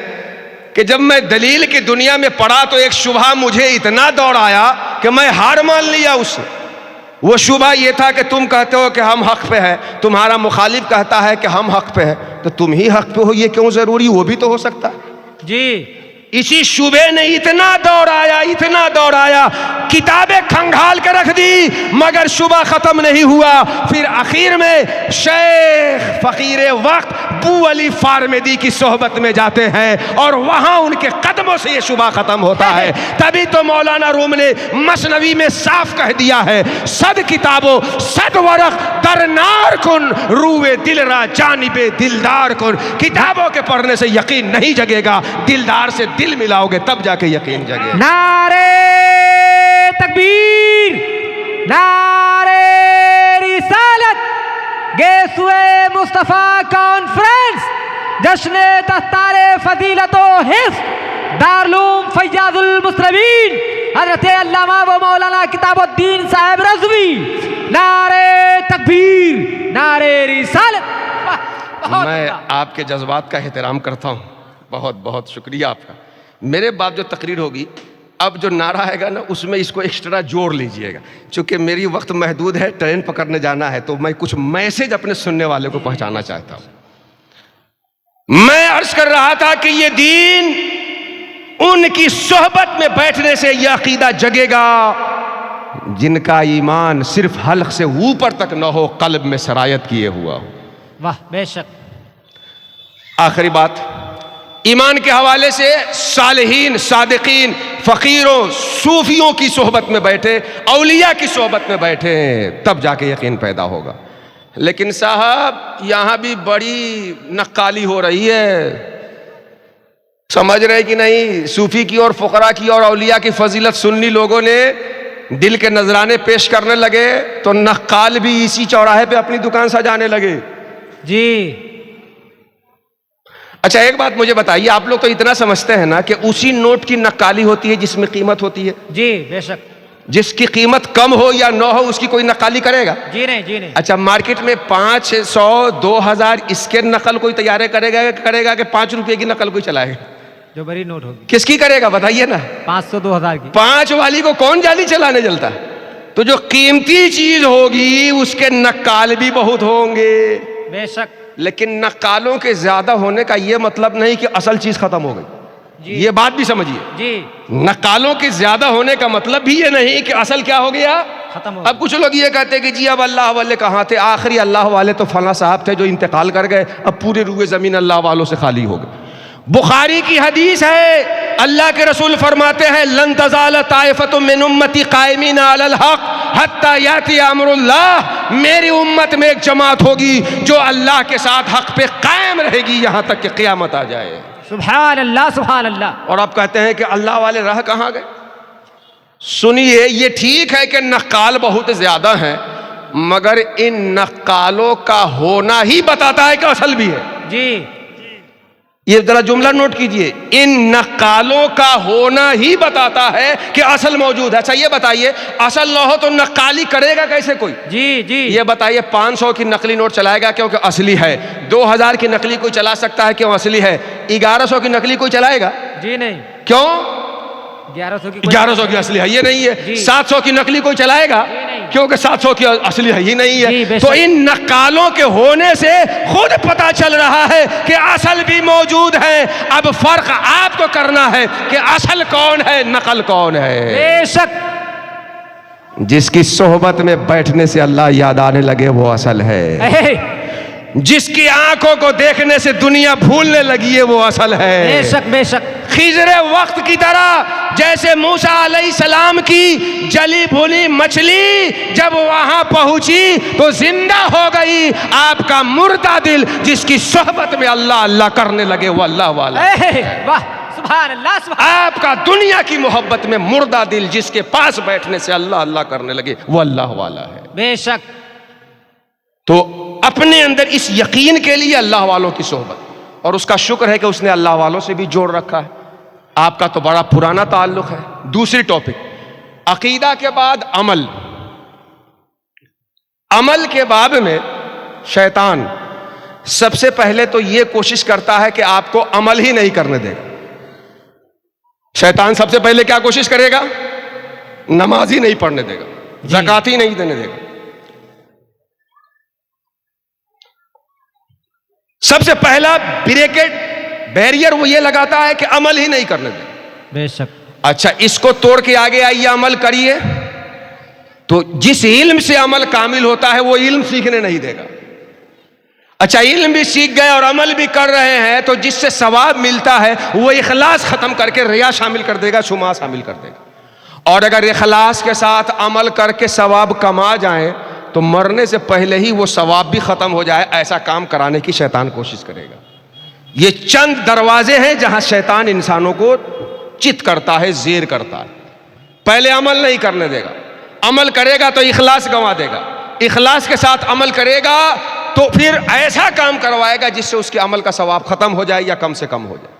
کہ جب میں دلیل کی دنیا میں پڑھا تو ایک شبہ مجھے اتنا دوڑ آیا کہ میں ہار مان لیا اس سے. وہ شبہ یہ تھا کہ تم کہتے ہو کہ ہم حق پہ ہیں، تمہارا مخالف کہتا ہے کہ ہم حق پہ ہیں، تو تم ہی حق پہ ہو، یہ کیوں ضروری؟ وہ بھی تو ہو سکتا ہے. جی اسی شبے نے اتنا دوڑ آیا کتابیں کھنگال کے رکھ دی، مگر شبہ ختم نہیں ہوا. پھر آخر میں شیخ فقیر وقت بو علی فارمدی کی صحبت میں جاتے ہیں اور وہاں ان کے قدموں سے یہ شبہ ختم ہوتا ہے. تبھی تو مولانا روم نے مثنوی میں صاف کہہ دیا ہے، صد کتابوں صد ورق در نار کن، روئے دل را جانب دلدار کن. کتابوں کے پڑھنے سے یقین نہیں جگے گا، دلدار سے دل ملاؤ گے تب جا کے یقین جگے. نعرے تکبیر، نعرے رسالت. گیسوئے مصطفیٰ کانفرنس جشن دستار فضیلت و حفظ دارالعلوم فیاض المسلمین حضرت علامہ و مولانا کتاب الدین صاحب رضوی. نعرے تکبیر، نعرے رسالت. میں آپ کے جذبات کا احترام کرتا ہوں، بہت بہت شکریہ آپ کا. میرے بعد جو تقریر ہوگی اب جو نعرہ ہے گا نا، اس میں اس کو ایکسٹرا جوڑ لیجئے گا، چونکہ میری وقت محدود ہے، ٹرین پکڑنے جانا ہے، تو میں کچھ میسج اپنے سننے والے کو پہنچانا چاہتا ہوں. میں عرض کر رہا تھا کہ یہ دین ان کی صحبت میں بیٹھنے سے یہ عقیدہ جگے گا جن کا ایمان صرف حلق سے اوپر تک نہ ہو، قلب میں سرایت کیے ہوا ہو. واہ بے شک. آخری بات، ایمان کے حوالے سے صالحین، صادقین، فقیروں، صوفیوں کی صحبت میں بیٹھے، اولیاء کی صحبت میں بیٹھے، تب جا کے یقین پیدا ہوگا. لیکن صاحب یہاں بھی بڑی نقالی ہو رہی ہے، سمجھ رہے کہ نہیں؟ صوفی کی اور فقراء کی اور اولیاء کی فضیلت سنی لوگوں نے دل کے نذرانے پیش کرنے لگے تو نقال بھی اسی چوراہے پہ اپنی دکان سجانے لگے. جی اچھا ایک بات مجھے بتائیے، آپ لوگ تو اتنا سمجھتے ہیں نا کہ اسی نوٹ کی نقالی ہوتی ہے جس میں قیمت ہوتی ہے؟ جی بے شک. جس کی قیمت کم ہو یا نہ ہو اس کی کوئی نقالی کرے گا؟ جی نہیں جی نہیں. اچھا مارکیٹ میں 500 2000 اس کے نقل کوئی تیارے کرے گا کہ 5 روپے کی نقل کوئی چلائے گا؟ جو بڑی نوٹ ہوگی کس کی کرے گا بتائیے نا؟ 500 2000 کی. 5 والی کو کون جالی چلانے جلتا؟ تو جو قیمتی چیز ہوگی اس کے نقال بھی بہت ہوں گے. بے شک. لیکن نقالوں کے زیادہ ہونے کا یہ مطلب نہیں کہ اصل چیز ختم ہو گئی. جی یہ بات بھی سمجھیے. جی نقالوں کے زیادہ ہونے کا مطلب بھی یہ نہیں کہ اصل کیا ہو گیا، ختم ہو. اب کچھ لوگ یہ کہتے ہیں کہ جی اب اللہ والے کہاں تھے؟ آخری اللہ والے تو فلاں صاحب تھے جو انتقال کر گئے، اب پورے روئے زمین اللہ والوں سے خالی ہو گئے. بخاری کی حدیث ہے، اللہ کے رسول فرماتے ہیں لن تزال طائفۃ من امتی قائمین علی الحق حتی یاتی امر اللہ. میری امت میں ایک جماعت ہوگی جو اللہ کے ساتھ حق پہ قائم رہے گی یہاں تک کہ قیامت آ جائے. سبحان اللہ سبحان اللہ. اور آپ کہتے ہیں کہ اللہ والے رہ کہاں گئے؟ سنیے، یہ ٹھیک ہے کہ نقال بہت زیادہ ہیں، مگر ان نقالوں کا ہونا ہی بتاتا ہے کہ اصل بھی ہے. جی یہ ذرا جملہ نوٹ کیجئے، ان نقالوں کا ہونا ہی بتاتا ہے کہ اصل موجود ہے. اچھا یہ بتائیے، اصل نہ ہو تو نقالی کرے گا کیسے کوئی؟ جی جی یہ بتائیے، 500 کی نقلی نوٹ چلائے گا کیونکہ اصلی ہے؟ 2000 کی نقلی کوئی چلا سکتا ہے کیوں اصلی ہے؟ 1100 کی نقلی کوئی چلائے گا؟ جی نہیں. کیوں؟ 1100 کی 1100 کی اصلی ہے یہ نہیں ہے. جی. 700 کی نقلی کوئی چلائے گا؟ جی نہیں. کیونکہ 700 کی اصلی ہے ہی نہیں جی، ہے. بے تو شک. ان نقالوں کے ہونے سے خود پتا چل رہا ہے کہ اصل بھی موجود ہے. اب فرق آپ کو کرنا ہے کہ اصل کون ہے، نقل کون ہے. بے شک. جس کی صحبت میں بیٹھنے سے اللہ یاد آنے لگے وہ اصل ہے. اے، جس کی آنکھوں کو دیکھنے سے دنیا بھولنے لگی ہے وہ اصل ہے. بے شک بے شک. خضر وقت کی طرح جیسے موسیٰ علیہ السلام کی جلی بھولی مچھلی جب وہاں پہنچی تو زندہ ہو گئی، آپ کا مردہ دل جس کی صحبت میں اللہ اللہ کرنے لگے وہ اللہ والا. اے، واہ سبحان اللہ سبحان. آپ کا دنیا کی محبت میں مردہ دل جس کے پاس بیٹھنے سے اللہ اللہ کرنے لگے وہ اللہ والا ہے. بے شک. تو اپنے اندر اس یقین کے لیے اللہ والوں کی صحبت، اور اس کا شکر ہے کہ اس نے اللہ والوں سے بھی جوڑ رکھا ہے. آپ کا تو بڑا پرانا تعلق ہے. دوسری ٹاپک، عقیدہ کے بعد عمل. عمل کے باب میں شیطان سب سے پہلے تو یہ کوشش کرتا ہے کہ آپ کو عمل ہی نہیں کرنے دے گا. شیطان سب سے پہلے کیا کوشش کرے گا؟ نماز ہی نہیں پڑھنے دے گا، زکوٰۃ ہی نہیں دینے دے گا. سب سے پہلا بریکٹ بیریئر وہ یہ لگاتا ہے کہ عمل ہی نہیں کرنے دے. بے شک. اچھا اس کو توڑ کے آگے آئیے، عمل کریے. تو جس علم سے عمل کامل ہوتا ہے وہ علم سیکھنے نہیں دے گا. اچھا علم بھی سیکھ گئے اور عمل بھی کر رہے ہیں تو جس سے ثواب ملتا ہے وہ اخلاص ختم کر کے ریا شامل کر دے گا، شما شامل کر دے گا. اور اگر اخلاص کے ساتھ عمل کر کے ثواب کما جائیں تو مرنے سے پہلے ہی وہ ثواب بھی ختم ہو جائے، ایسا کام کرانے کی شیطان کوشش کرے گا. یہ چند دروازے ہیں جہاں شیطان انسانوں کو چت کرتا ہے، زیر کرتا ہے. پہلے عمل نہیں کرنے دے گا، عمل کرے گا تو اخلاص گنوا دے گا، اخلاص کے ساتھ عمل کرے گا تو پھر ایسا کام کروائے گا جس سے اس کے عمل کا ثواب ختم ہو جائے یا کم سے کم ہو جائے.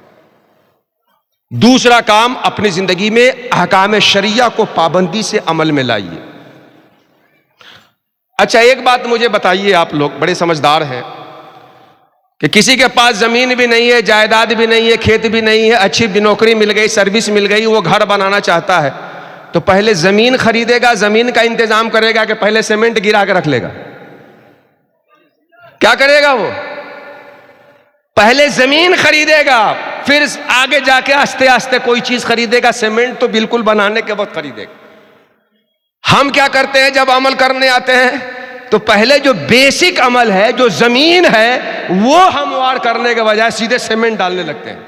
دوسرا کام، اپنی زندگی میں احکام شریعہ کو پابندی سے عمل میں لائیے. اچھا ایک بات مجھے بتائیے، آپ لوگ بڑے سمجھدار ہیں کہ کسی کے پاس زمین بھی نہیں ہے، جائیداد بھی نہیں ہے، کھیت بھی نہیں ہے، اچھی بھی نوکری مل گئی، سروس مل گئی، وہ گھر بنانا چاہتا ہے تو پہلے زمین خریدے گا، زمین کا انتظام کرے گا کہ پہلے سیمنٹ گرا کے رکھ لے گا؟ کیا کرے گا وہ؟ پہلے زمین خریدے گا، پھر آگے جا کے آہستہ آہستہ کوئی چیز خریدے گا. سیمنٹ تو بالکل بنانے کے وقت خریدے گا. ہم کیا کرتے ہیں جب عمل کرنے آتے ہیں تو پہلے جو بیسک عمل ہے، جو زمین ہے، وہ ہموار کرنے کے بجائے سیدھے سیمنٹ ڈالنے لگتے ہیں.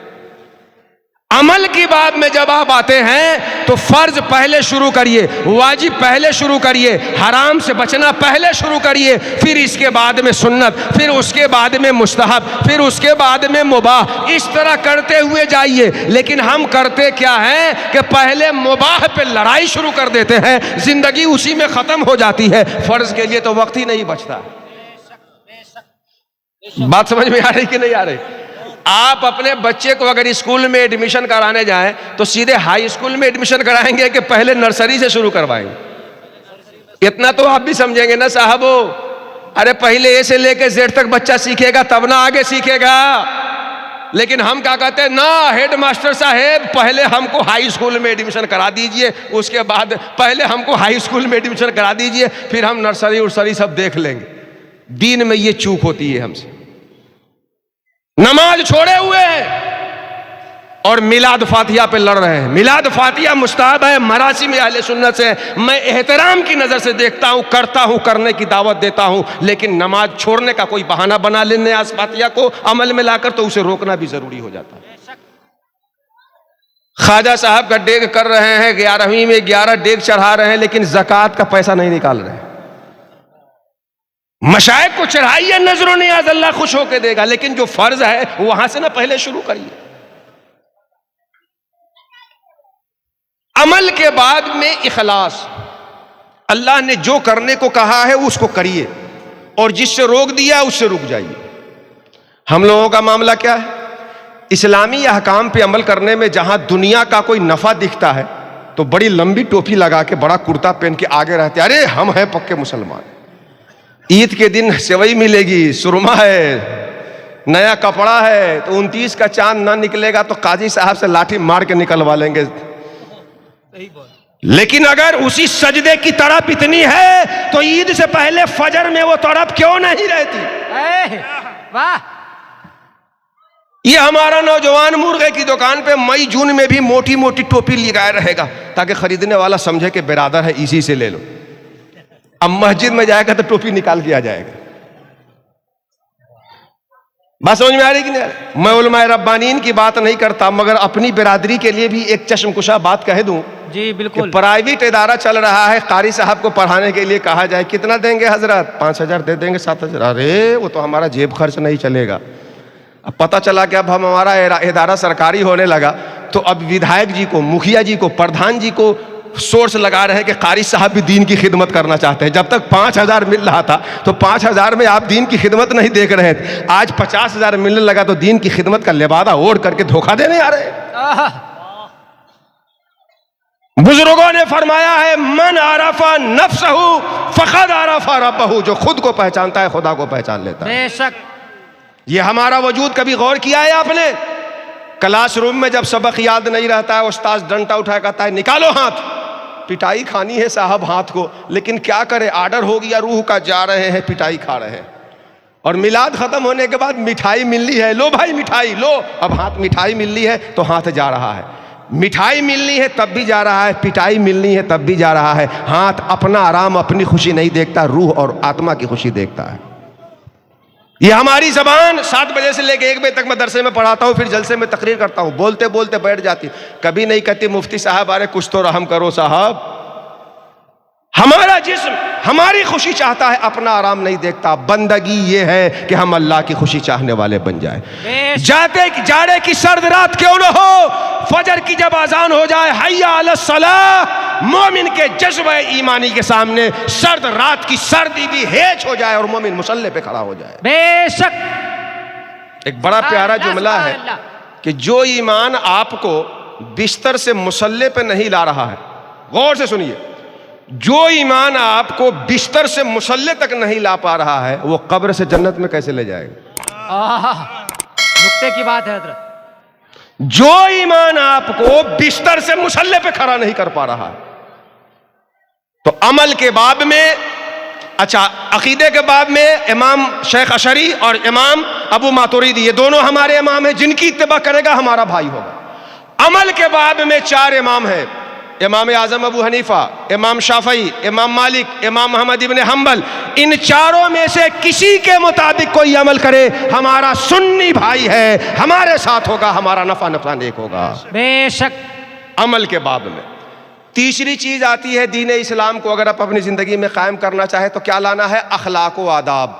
عمل کی بات میں جب آپ آتے ہیں تو فرض پہلے شروع کریے، واجب پہلے شروع کریے، حرام سے بچنا پہلے شروع کریے، پھر اس کے بعد میں سنت، پھر اس کے بعد میں مستحب، پھر اس کے بعد میں مباح. اس طرح کرتے ہوئے جائیے. لیکن ہم کرتے کیا ہیں کہ پہلے مباح پہ لڑائی شروع کر دیتے ہیں، زندگی اسی میں ختم ہو جاتی ہے، فرض کے لیے تو وقت ہی نہیں بچتا. بات سمجھ میں آ رہی کہ نہیں آ رہی؟ آپ اپنے بچے کو اگر اسکول میں ایڈمیشن کرانے جائیں تو سیدھے ہائی اسکول میں ایڈمیشن کرائیں گے کہ پہلے نرسری سے شروع کروائیں گے؟ اتنا تو آپ بھی سمجھیں گے نا صاحبو. ارے پہلے اے سے لے کے زیڈ تک بچہ سیکھے گا تب نہ آگے سیکھے گا. لیکن ہم کیا کہتے ہیں، نا ہیڈ ماسٹر صاحب پہلے ہم کو ہائی اسکول میں ایڈمیشن کرا دیجئے، اس کے بعد پہلے ہم کو ہائی اسکول میں ایڈمیشن کرا دیجئے، پھر ہم نرسری ورسری سب دیکھ لیں گے. دین میں یہ چوک ہوتی ہے ہم سے. نماز چھوڑے ہوئے ہیں اور میلاد فاتحہ پہ لڑ رہے ہیں. میلاد فاتحہ مستحب ہے، مراسم اہل سنت سے میں احترام کی نظر سے دیکھتا ہوں، کرتا ہوں، کرنے کی دعوت دیتا ہوں. لیکن نماز چھوڑنے کا کوئی بہانہ بنا لینے آس فاتحہ کو عمل میں لا کر تو اسے روکنا بھی ضروری ہو جاتا ہے. خواجہ صاحب کا ڈیگ کر رہے ہیں، 11ویں میں 11 ڈیگ چڑھا رہے ہیں، لیکن زکوٰۃ کا پیسہ نہیں نکال رہے ہیں. مشائخ کو چڑھائیے، نظر و نیاز اللہ خوش ہو کے دے گا، لیکن جو فرض ہے وہاں سے نہ پہلے شروع کریے. عمل کے بعد میں اخلاص. اللہ نے جو کرنے کو کہا ہے اس کو کریے اور جس سے روک دیا اس سے رک جائیے. ہم لوگوں کا معاملہ کیا ہے؟ اسلامی احکام پہ عمل کرنے میں جہاں دنیا کا کوئی نفع دکھتا ہے تو بڑی لمبی ٹوپی لگا کے بڑا کرتا پہن کے آگے رہتے, ارے ہم ہیں پکے مسلمان. عید کے دن سیوئی ملے گی, سرما ہے, نیا کپڑا ہے, تو 29 کا چاند نہ نکلے گا تو قاضی صاحب سے لاٹھی مار کے نکلوا لیں گے. لیکن اگر اسی سجدے کی تڑپ اتنی ہے تو عید سے پہلے فجر میں وہ تڑپ کیوں نہیں رہتی؟ واہ. یہ ہمارا نوجوان مرغے کی دکان پہ مئی جون میں بھی موٹی موٹی ٹوپی لگائے رہے گا تاکہ خریدنے والا سمجھے کہ برادر ہے, اسی سے لے لو. اب مسجد میں جائے گا تو ٹوپی نکال کے آ جائے گا. بات سمجھ میں آ رہی کہ نہیں؟ میں علماء ربانین کی بات نہیں کرتا, مگر اپنی برادری کے لیے بھی ایک چشم کشا بات کہہ دوں. جی بالکل. پرائیویٹ ادارہ چل رہا ہے, قاری صاحب کو پڑھانے کے لیے کہا جائے کتنا دیں گے حضرت؟ 5,000 دے دیں گے, 7,000. ارے وہ تو ہمارا جیب خرچ نہیں چلے گا. اب پتہ چلا کہ اب ہمارا ادارہ سرکاری ہونے لگا تو اب ودھائک جی کو, مکھیا جی کو, پردھان جی کو سورس لگا رہے ہیں کہ قاری صاحب بھی دین کی خدمت کرنا چاہتے ہیں. جب تک 5,000 مل رہا تھا تو 5,000 میں آپ دین کی خدمت نہیں دیکھ رہے تھے. آج 50,000 ملنے لگا تو دین کی خدمت کا لبادہ اوڑھ کر کے دھوکہ دینے آ رہے ہیں. بزرگوں نے فرمایا ہے من عرف نفسہ فقد عرف ربہ, جو خود کو پہچانتا ہے خدا کو پہچان لیتا ہے. بے شک. یہ ہمارا وجود کبھی غور کیا ہے آپ نے؟ کلاس روم میں جب سبق یاد نہیں رہتا ہے استاذ ڈنٹا اٹھا کہتا ہے نکالو ہاتھ. پٹائی کھانی ہے صاحب ہاتھ کو, لیکن کیا کرے, آرڈر ہو گیا روح کا, جا رہے ہیں پٹائی کھا رہے ہیں. اور میلاد ختم ہونے کے بعد مٹھائی ملنی ہے, لو بھائی مٹھائی لو. اب ہاتھ مٹھائی ملنی ہے تو ہاتھ جا رہا ہے, مٹھائی ملنی ہے تب بھی جا رہا ہے, پٹائی ملنی ہے تب بھی جا رہا ہے. ہاتھ اپنا آرام اپنی خوشی نہیں دیکھتا, روح اور آتما کی خوشی دیکھتا ہے. یہ ہماری زبان 7 بجے سے لے کے 1 بجے تک میں درسے میں پڑھاتا ہوں, پھر جلسے میں تقریر کرتا ہوں, بولتے بولتے بیٹھ جاتی. کبھی نہیں کہتی مفتی صاحب ارے کچھ تو رحم کرو صاحب. ہمارا جسم ہماری خوشی چاہتا ہے, اپنا آرام نہیں دیکھتا. بندگی یہ ہے کہ ہم اللہ کی خوشی چاہنے والے بن جائیں. جاڑے کی سرد رات کیوں نہ ہو, فجر کی جب اذان ہو جائے حی علی الصلاۃ, مومن کے جذبہ ایمانی کے سامنے سرد رات کی سردی بھی ہیچ ہو جائے اور مومن مصلی پہ کھڑا ہو جائے. بے شک. ایک بڑا پیارا جملہ ہے کہ جو ایمان آپ کو بستر سے مصلی پہ نہیں لا رہا ہے, غور سے سنیے, جو ایمان آپ کو بستر سے مصلی تک نہیں لا پا رہا ہے وہ قبر سے جنت میں کیسے لے جائے گا؟ نقطے کی بات ہے حضرت. جو ایمان آپ کو بستر سے مصلی پہ کھڑا نہیں کر پا رہا ہے. تو عمل کے باب میں, اچھا عقیدے کے باب میں امام شیخ اشعری اور امام ابو ماتوریدی یہ دونوں ہمارے امام ہیں, جن کی اتباع کرے گا ہمارا بھائی ہوگا. عمل کے باب میں 4 امام ہیں, امام اعظم ابو حنیفہ, امام شافعی, امام مالک, امام محمد ابن حنبل. ان چاروں میں سے کسی کے مطابق کوئی عمل کرے ہمارا سنی بھائی ہے, ہمارے ساتھ ہوگا, ہمارا نفع نقصان ایک ہوگا. بے شک. عمل کے باب میں تیسری چیز آتی ہے دین اسلام کو اگر آپ اپنی زندگی میں قائم کرنا چاہے تو کیا لانا ہے؟ اخلاق و آداب.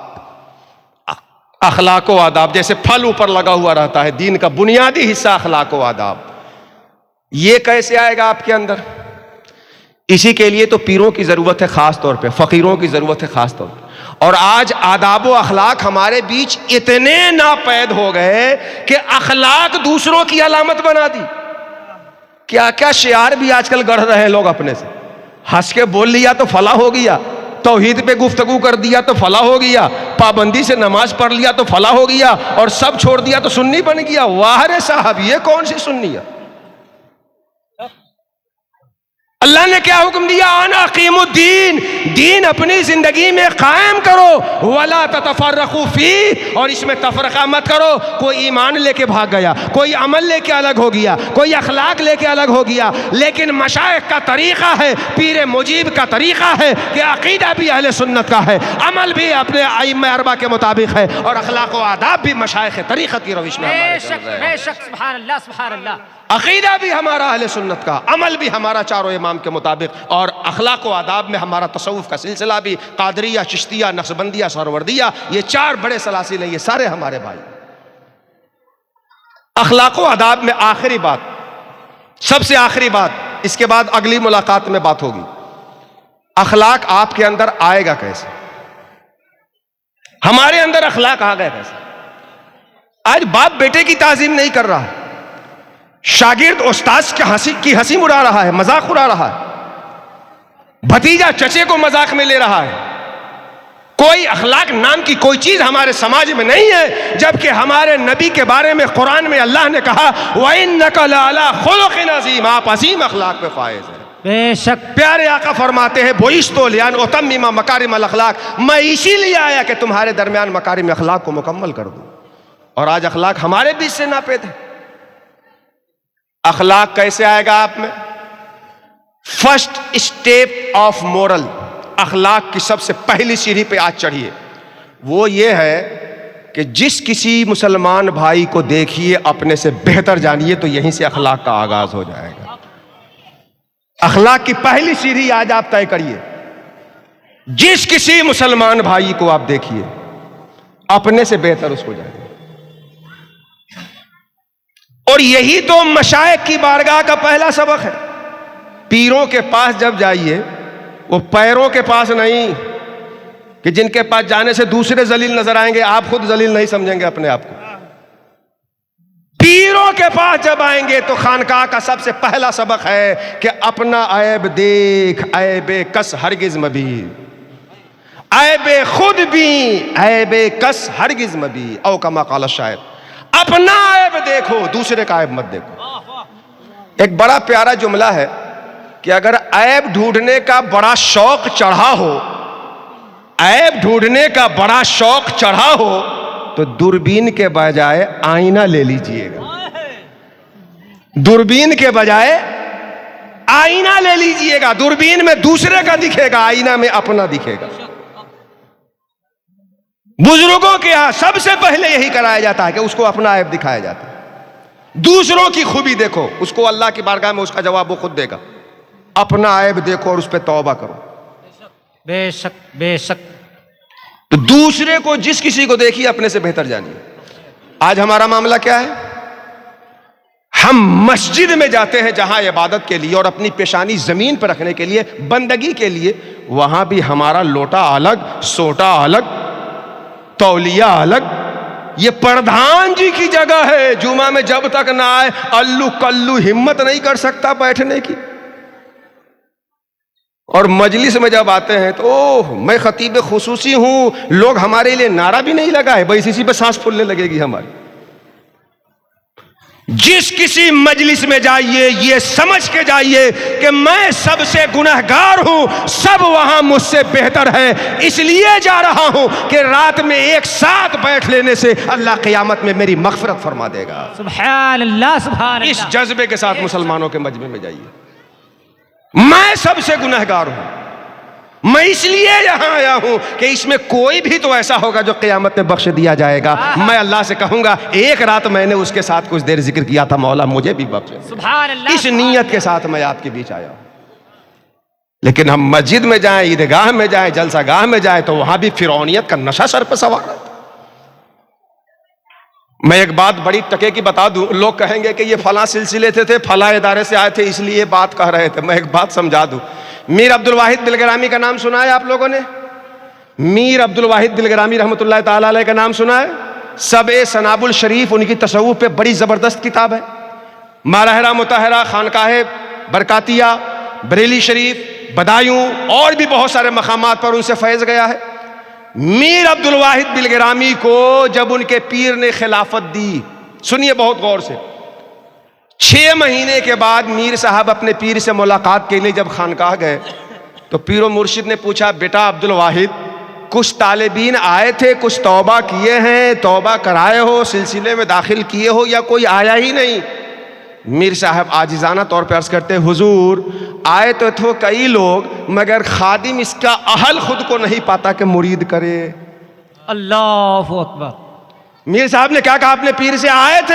اخلاق و آداب جیسے پھل اوپر لگا ہوا رہتا ہے, دین کا بنیادی حصہ اخلاق و آداب. یہ کیسے آئے گا آپ کے اندر؟ اسی کے لیے تو پیروں کی ضرورت ہے خاص طور پہ, فقیروں کی ضرورت ہے خاص طور پہ. اور آج آداب و اخلاق ہمارے بیچ اتنے ناپید ہو گئے کہ اخلاق دوسروں کی علامت بنا دی. کیا کیا شعار بھی آج کل گڑھ رہے ہیں لوگ اپنے سے. ہنس کے بول لیا تو فلاح ہو گیا, توحید پہ گفتگو کر دیا تو فلاح ہو گیا, پابندی سے نماز پڑھ لیا تو فلاح ہو گیا, اور سب چھوڑ دیا تو سنی بن گیا. واہ رے صاحب, یہ کون سی سنی ہے؟ اللہ نے کیا حکم دیا؟ انا اقیم الدین, دین اپنی زندگی میں قائم کرو. ولا تتفرقوا فیہ, اور اس میں تفرقہ مت کرو. کوئی ایمان لے کے بھاگ گیا, کوئی عمل لے کے الگ ہو گیا, کوئی اخلاق لے کے الگ ہو گیا. لیکن مشائخ کا طریقہ ہے, پیر مجیب کا طریقہ ہے کہ عقیدہ بھی اہل سنت کا ہے, عمل بھی اپنے ائمہ اربعہ کے مطابق ہے, اور اخلاق و آداب بھی مشائخ طریقت کی روش میں بے شک. بے شک. سبحان اللہ سبحان اللہ. عقیدہ بھی ہمارا اہل سنت کا, عمل بھی ہمارا چاروں امام کے مطابق, اور اخلاق و آداب میں ہمارا تصوف کا سلسلہ بھی قادریہ, چشتیہ, نقشبندیہ, سہروردیہ, یہ 4 بڑے سلاسل ہیں, یہ سارے ہمارے بھائی. اخلاق و آداب میں آخری بات, سب سے آخری بات, اس کے بعد اگلی ملاقات میں بات ہوگی. اخلاق آپ کے اندر آئے گا کیسے؟ ہمارے اندر اخلاق آ گئے کیسے؟ آج باپ بیٹے کی تعظیم نہیں کر رہا، شاگرد استاذ کی ہنسی اڑا رہا ہے، مذاق اڑا رہا ہے، بھتیجا چچے کو مذاق میں لے رہا ہے. کوئی اخلاق نام کی کوئی چیز ہمارے سماج میں نہیں ہے، جبکہ ہمارے نبی کے بارے میں قرآن میں اللہ نے کہا وَإِنَّكَ لَعَلَىٰ خُلُقٍ عَظِيمٍ، آپ عظیم اخلاق پہ فائز ہیں. بے شک. پیارے آقا فرماتے ہیں بُعِثْتُ لِأَنْ مکارم الاخلاق، میں اسی لیے آیا کہ تمہارے درمیان مکارم اخلاق کو مکمل کر دوں. اور آج اخلاق ہمارے بیچ سے ناپید ہے. اخلاق کیسے آئے گا آپ میں؟ فرسٹ اسٹیپ آف مورل، اخلاق کی سب سے پہلی سیڑھی پہ آج چڑھیے. وہ یہ ہے کہ جس کسی مسلمان بھائی کو دیکھیے اپنے سے بہتر جانیے، تو یہیں سے اخلاق کا آغاز ہو جائے گا. اخلاق کی پہلی سیڑھی آج آپ طے کریے. جس کسی مسلمان بھائی کو آپ دیکھیے اپنے سے بہتر اس کو جانیے. اور یہی تو مشائخ کی بارگاہ کا پہلا سبق ہے. پیروں کے پاس جب جائیے، وہ پیروں کے پاس نہیں کہ جن کے پاس جانے سے دوسرے ذلیل نظر آئیں گے، آپ خود ذلیل نہیں سمجھیں گے اپنے آپ کو. پیروں کے پاس جب آئیں گے تو خانقاہ کا سب سے پہلا سبق ہے کہ اپنا عیب دیکھ، عیب کس ہرگز مبی، عیب خود بھی عیب کس ہرگز مبی، او کما قال الشاعر. اپنا عیب دیکھو، دوسرے کا عیب مت دیکھو. ایک بڑا پیارا جملہ ہے کہ اگر عیب ڈھونڈنے کا بڑا شوق چڑھا ہو، عیب ڈھونڈنے کا بڑا شوق چڑھا ہو تو دوربین کے بجائے آئینہ لے لیجئے گا. دوربین کے بجائے آئینہ لے لیجئے گا. دوربین میں دوسرے کا دکھے گا، آئینہ میں اپنا دکھے گا. بزرگوں کے یہاں سب سے پہلے یہی کرایا جاتا ہے کہ اس کو اپنا عیب دکھایا جاتا ہے. دوسروں کی خوبی دیکھو، اس کو اللہ کی بارگاہ میں اس کا جواب وہ خود دے گا. اپنا عیب دیکھو اور اس پہ توبہ کرو. بے شک بے شک. تو دوسرے کو جس کسی کو دیکھیے اپنے سے بہتر جانیے. آج ہمارا معاملہ کیا ہے؟ ہم مسجد میں جاتے ہیں جہاں عبادت کے لیے اور اپنی پیشانی زمین پر رکھنے کے لیے، بندگی کے لیے. وہاں بھی ہمارا لوٹا الگ، سوٹا الگ، تولیہ الگ. یہ پردھان جی کی جگہ ہے. جمعہ میں جب تک نہ آئے الو کلو ہمت نہیں کر سکتا بیٹھنے کی. اور مجلس میں جب آتے ہیں تو میں خطیب خصوصی ہوں، لوگ ہمارے لیے نعرہ بھی نہیں لگائے، بس اسی پہ سانس پھولنے لگے گی ہماری. جس کسی مجلس میں جائیے یہ سمجھ کے جائیے کہ میں سب سے گنہگار ہوں، سب وہاں مجھ سے بہتر ہے، اس لیے جا رہا ہوں کہ رات میں ایک ساتھ بیٹھ لینے سے اللہ قیامت میں میری مغفرت فرما دے گا. سبحان اللہ سبحان اللہ. اس جذبے کے ساتھ مسلمانوں کے مجمع میں جائیے. میں سب سے گنہگار ہوں، میں اس لیے یہاں آیا ہوں کہ اس میں کوئی بھی تو ایسا ہوگا جو قیامت میں بخش دیا جائے گا. میں اللہ سے کہوں گا ایک رات میں نے اس کے ساتھ کچھ دیر ذکر کیا تھا، مولا مجھے بھی بخش. سبحان اللہ. اس نیت کے ساتھ میں آپ کے بیچ آیا ہوں. لیکن ہم مسجد میں جائیں، عیدگاہ میں جائیں، جلسہ گاہ میں جائیں تو وہاں بھی فرعونیت کا نشہ سر پہ سوار ہے. میں ایک بات بڑی ٹکے کی بتا دوں. لوگ کہیں گے کہ یہ فلاں سلسلے تھے، فلاں ادارے سے آئے تھے اس لیے بات کہہ رہے تھے. میں ایک بات سمجھا دوں. میر عبد الواحد بلگرامی کا نام سنا ہے آپ لوگوں نے؟ میر عبد الواحد بلگرامی رحمۃ اللہ تعالی علیہ کا نام سنا ہے؟ سبع سناب الشریف ان کی تصوف پہ بڑی زبردست کتاب ہے. مالہرہ مطہرہ، خانقاہ برکاتیہ، بریلی شریف، بدایوں اور بھی بہت سارے مقامات پر ان سے فیض گیا ہے. میر عبد الواحد بلگرامی کو جب ان کے پیر نے خلافت دی، سنیے بہت غور سے، 6 مہینے کے بعد میر صاحب اپنے پیر سے ملاقات کے لیے جب خانقاہ گئے تو پیر و مرشد نے پوچھا بیٹا عبد الواحد، کچھ طالبین آئے تھے، کچھ توبہ کیے ہیں، توبہ کرائے ہو، سلسلے میں داخل کیے ہو، یا کوئی آیا ہی نہیں؟ میر صاحب عاجزانہ طور پر عرض کرتے حضور آئے تو تھے کئی لوگ، مگر خادم اس کا اہل خود کو نہیں پاتا کہ مرید کرے. اللہ اکبر. میر صاحب نے کیا کہا اپنے پیر سے؟ آئے تھے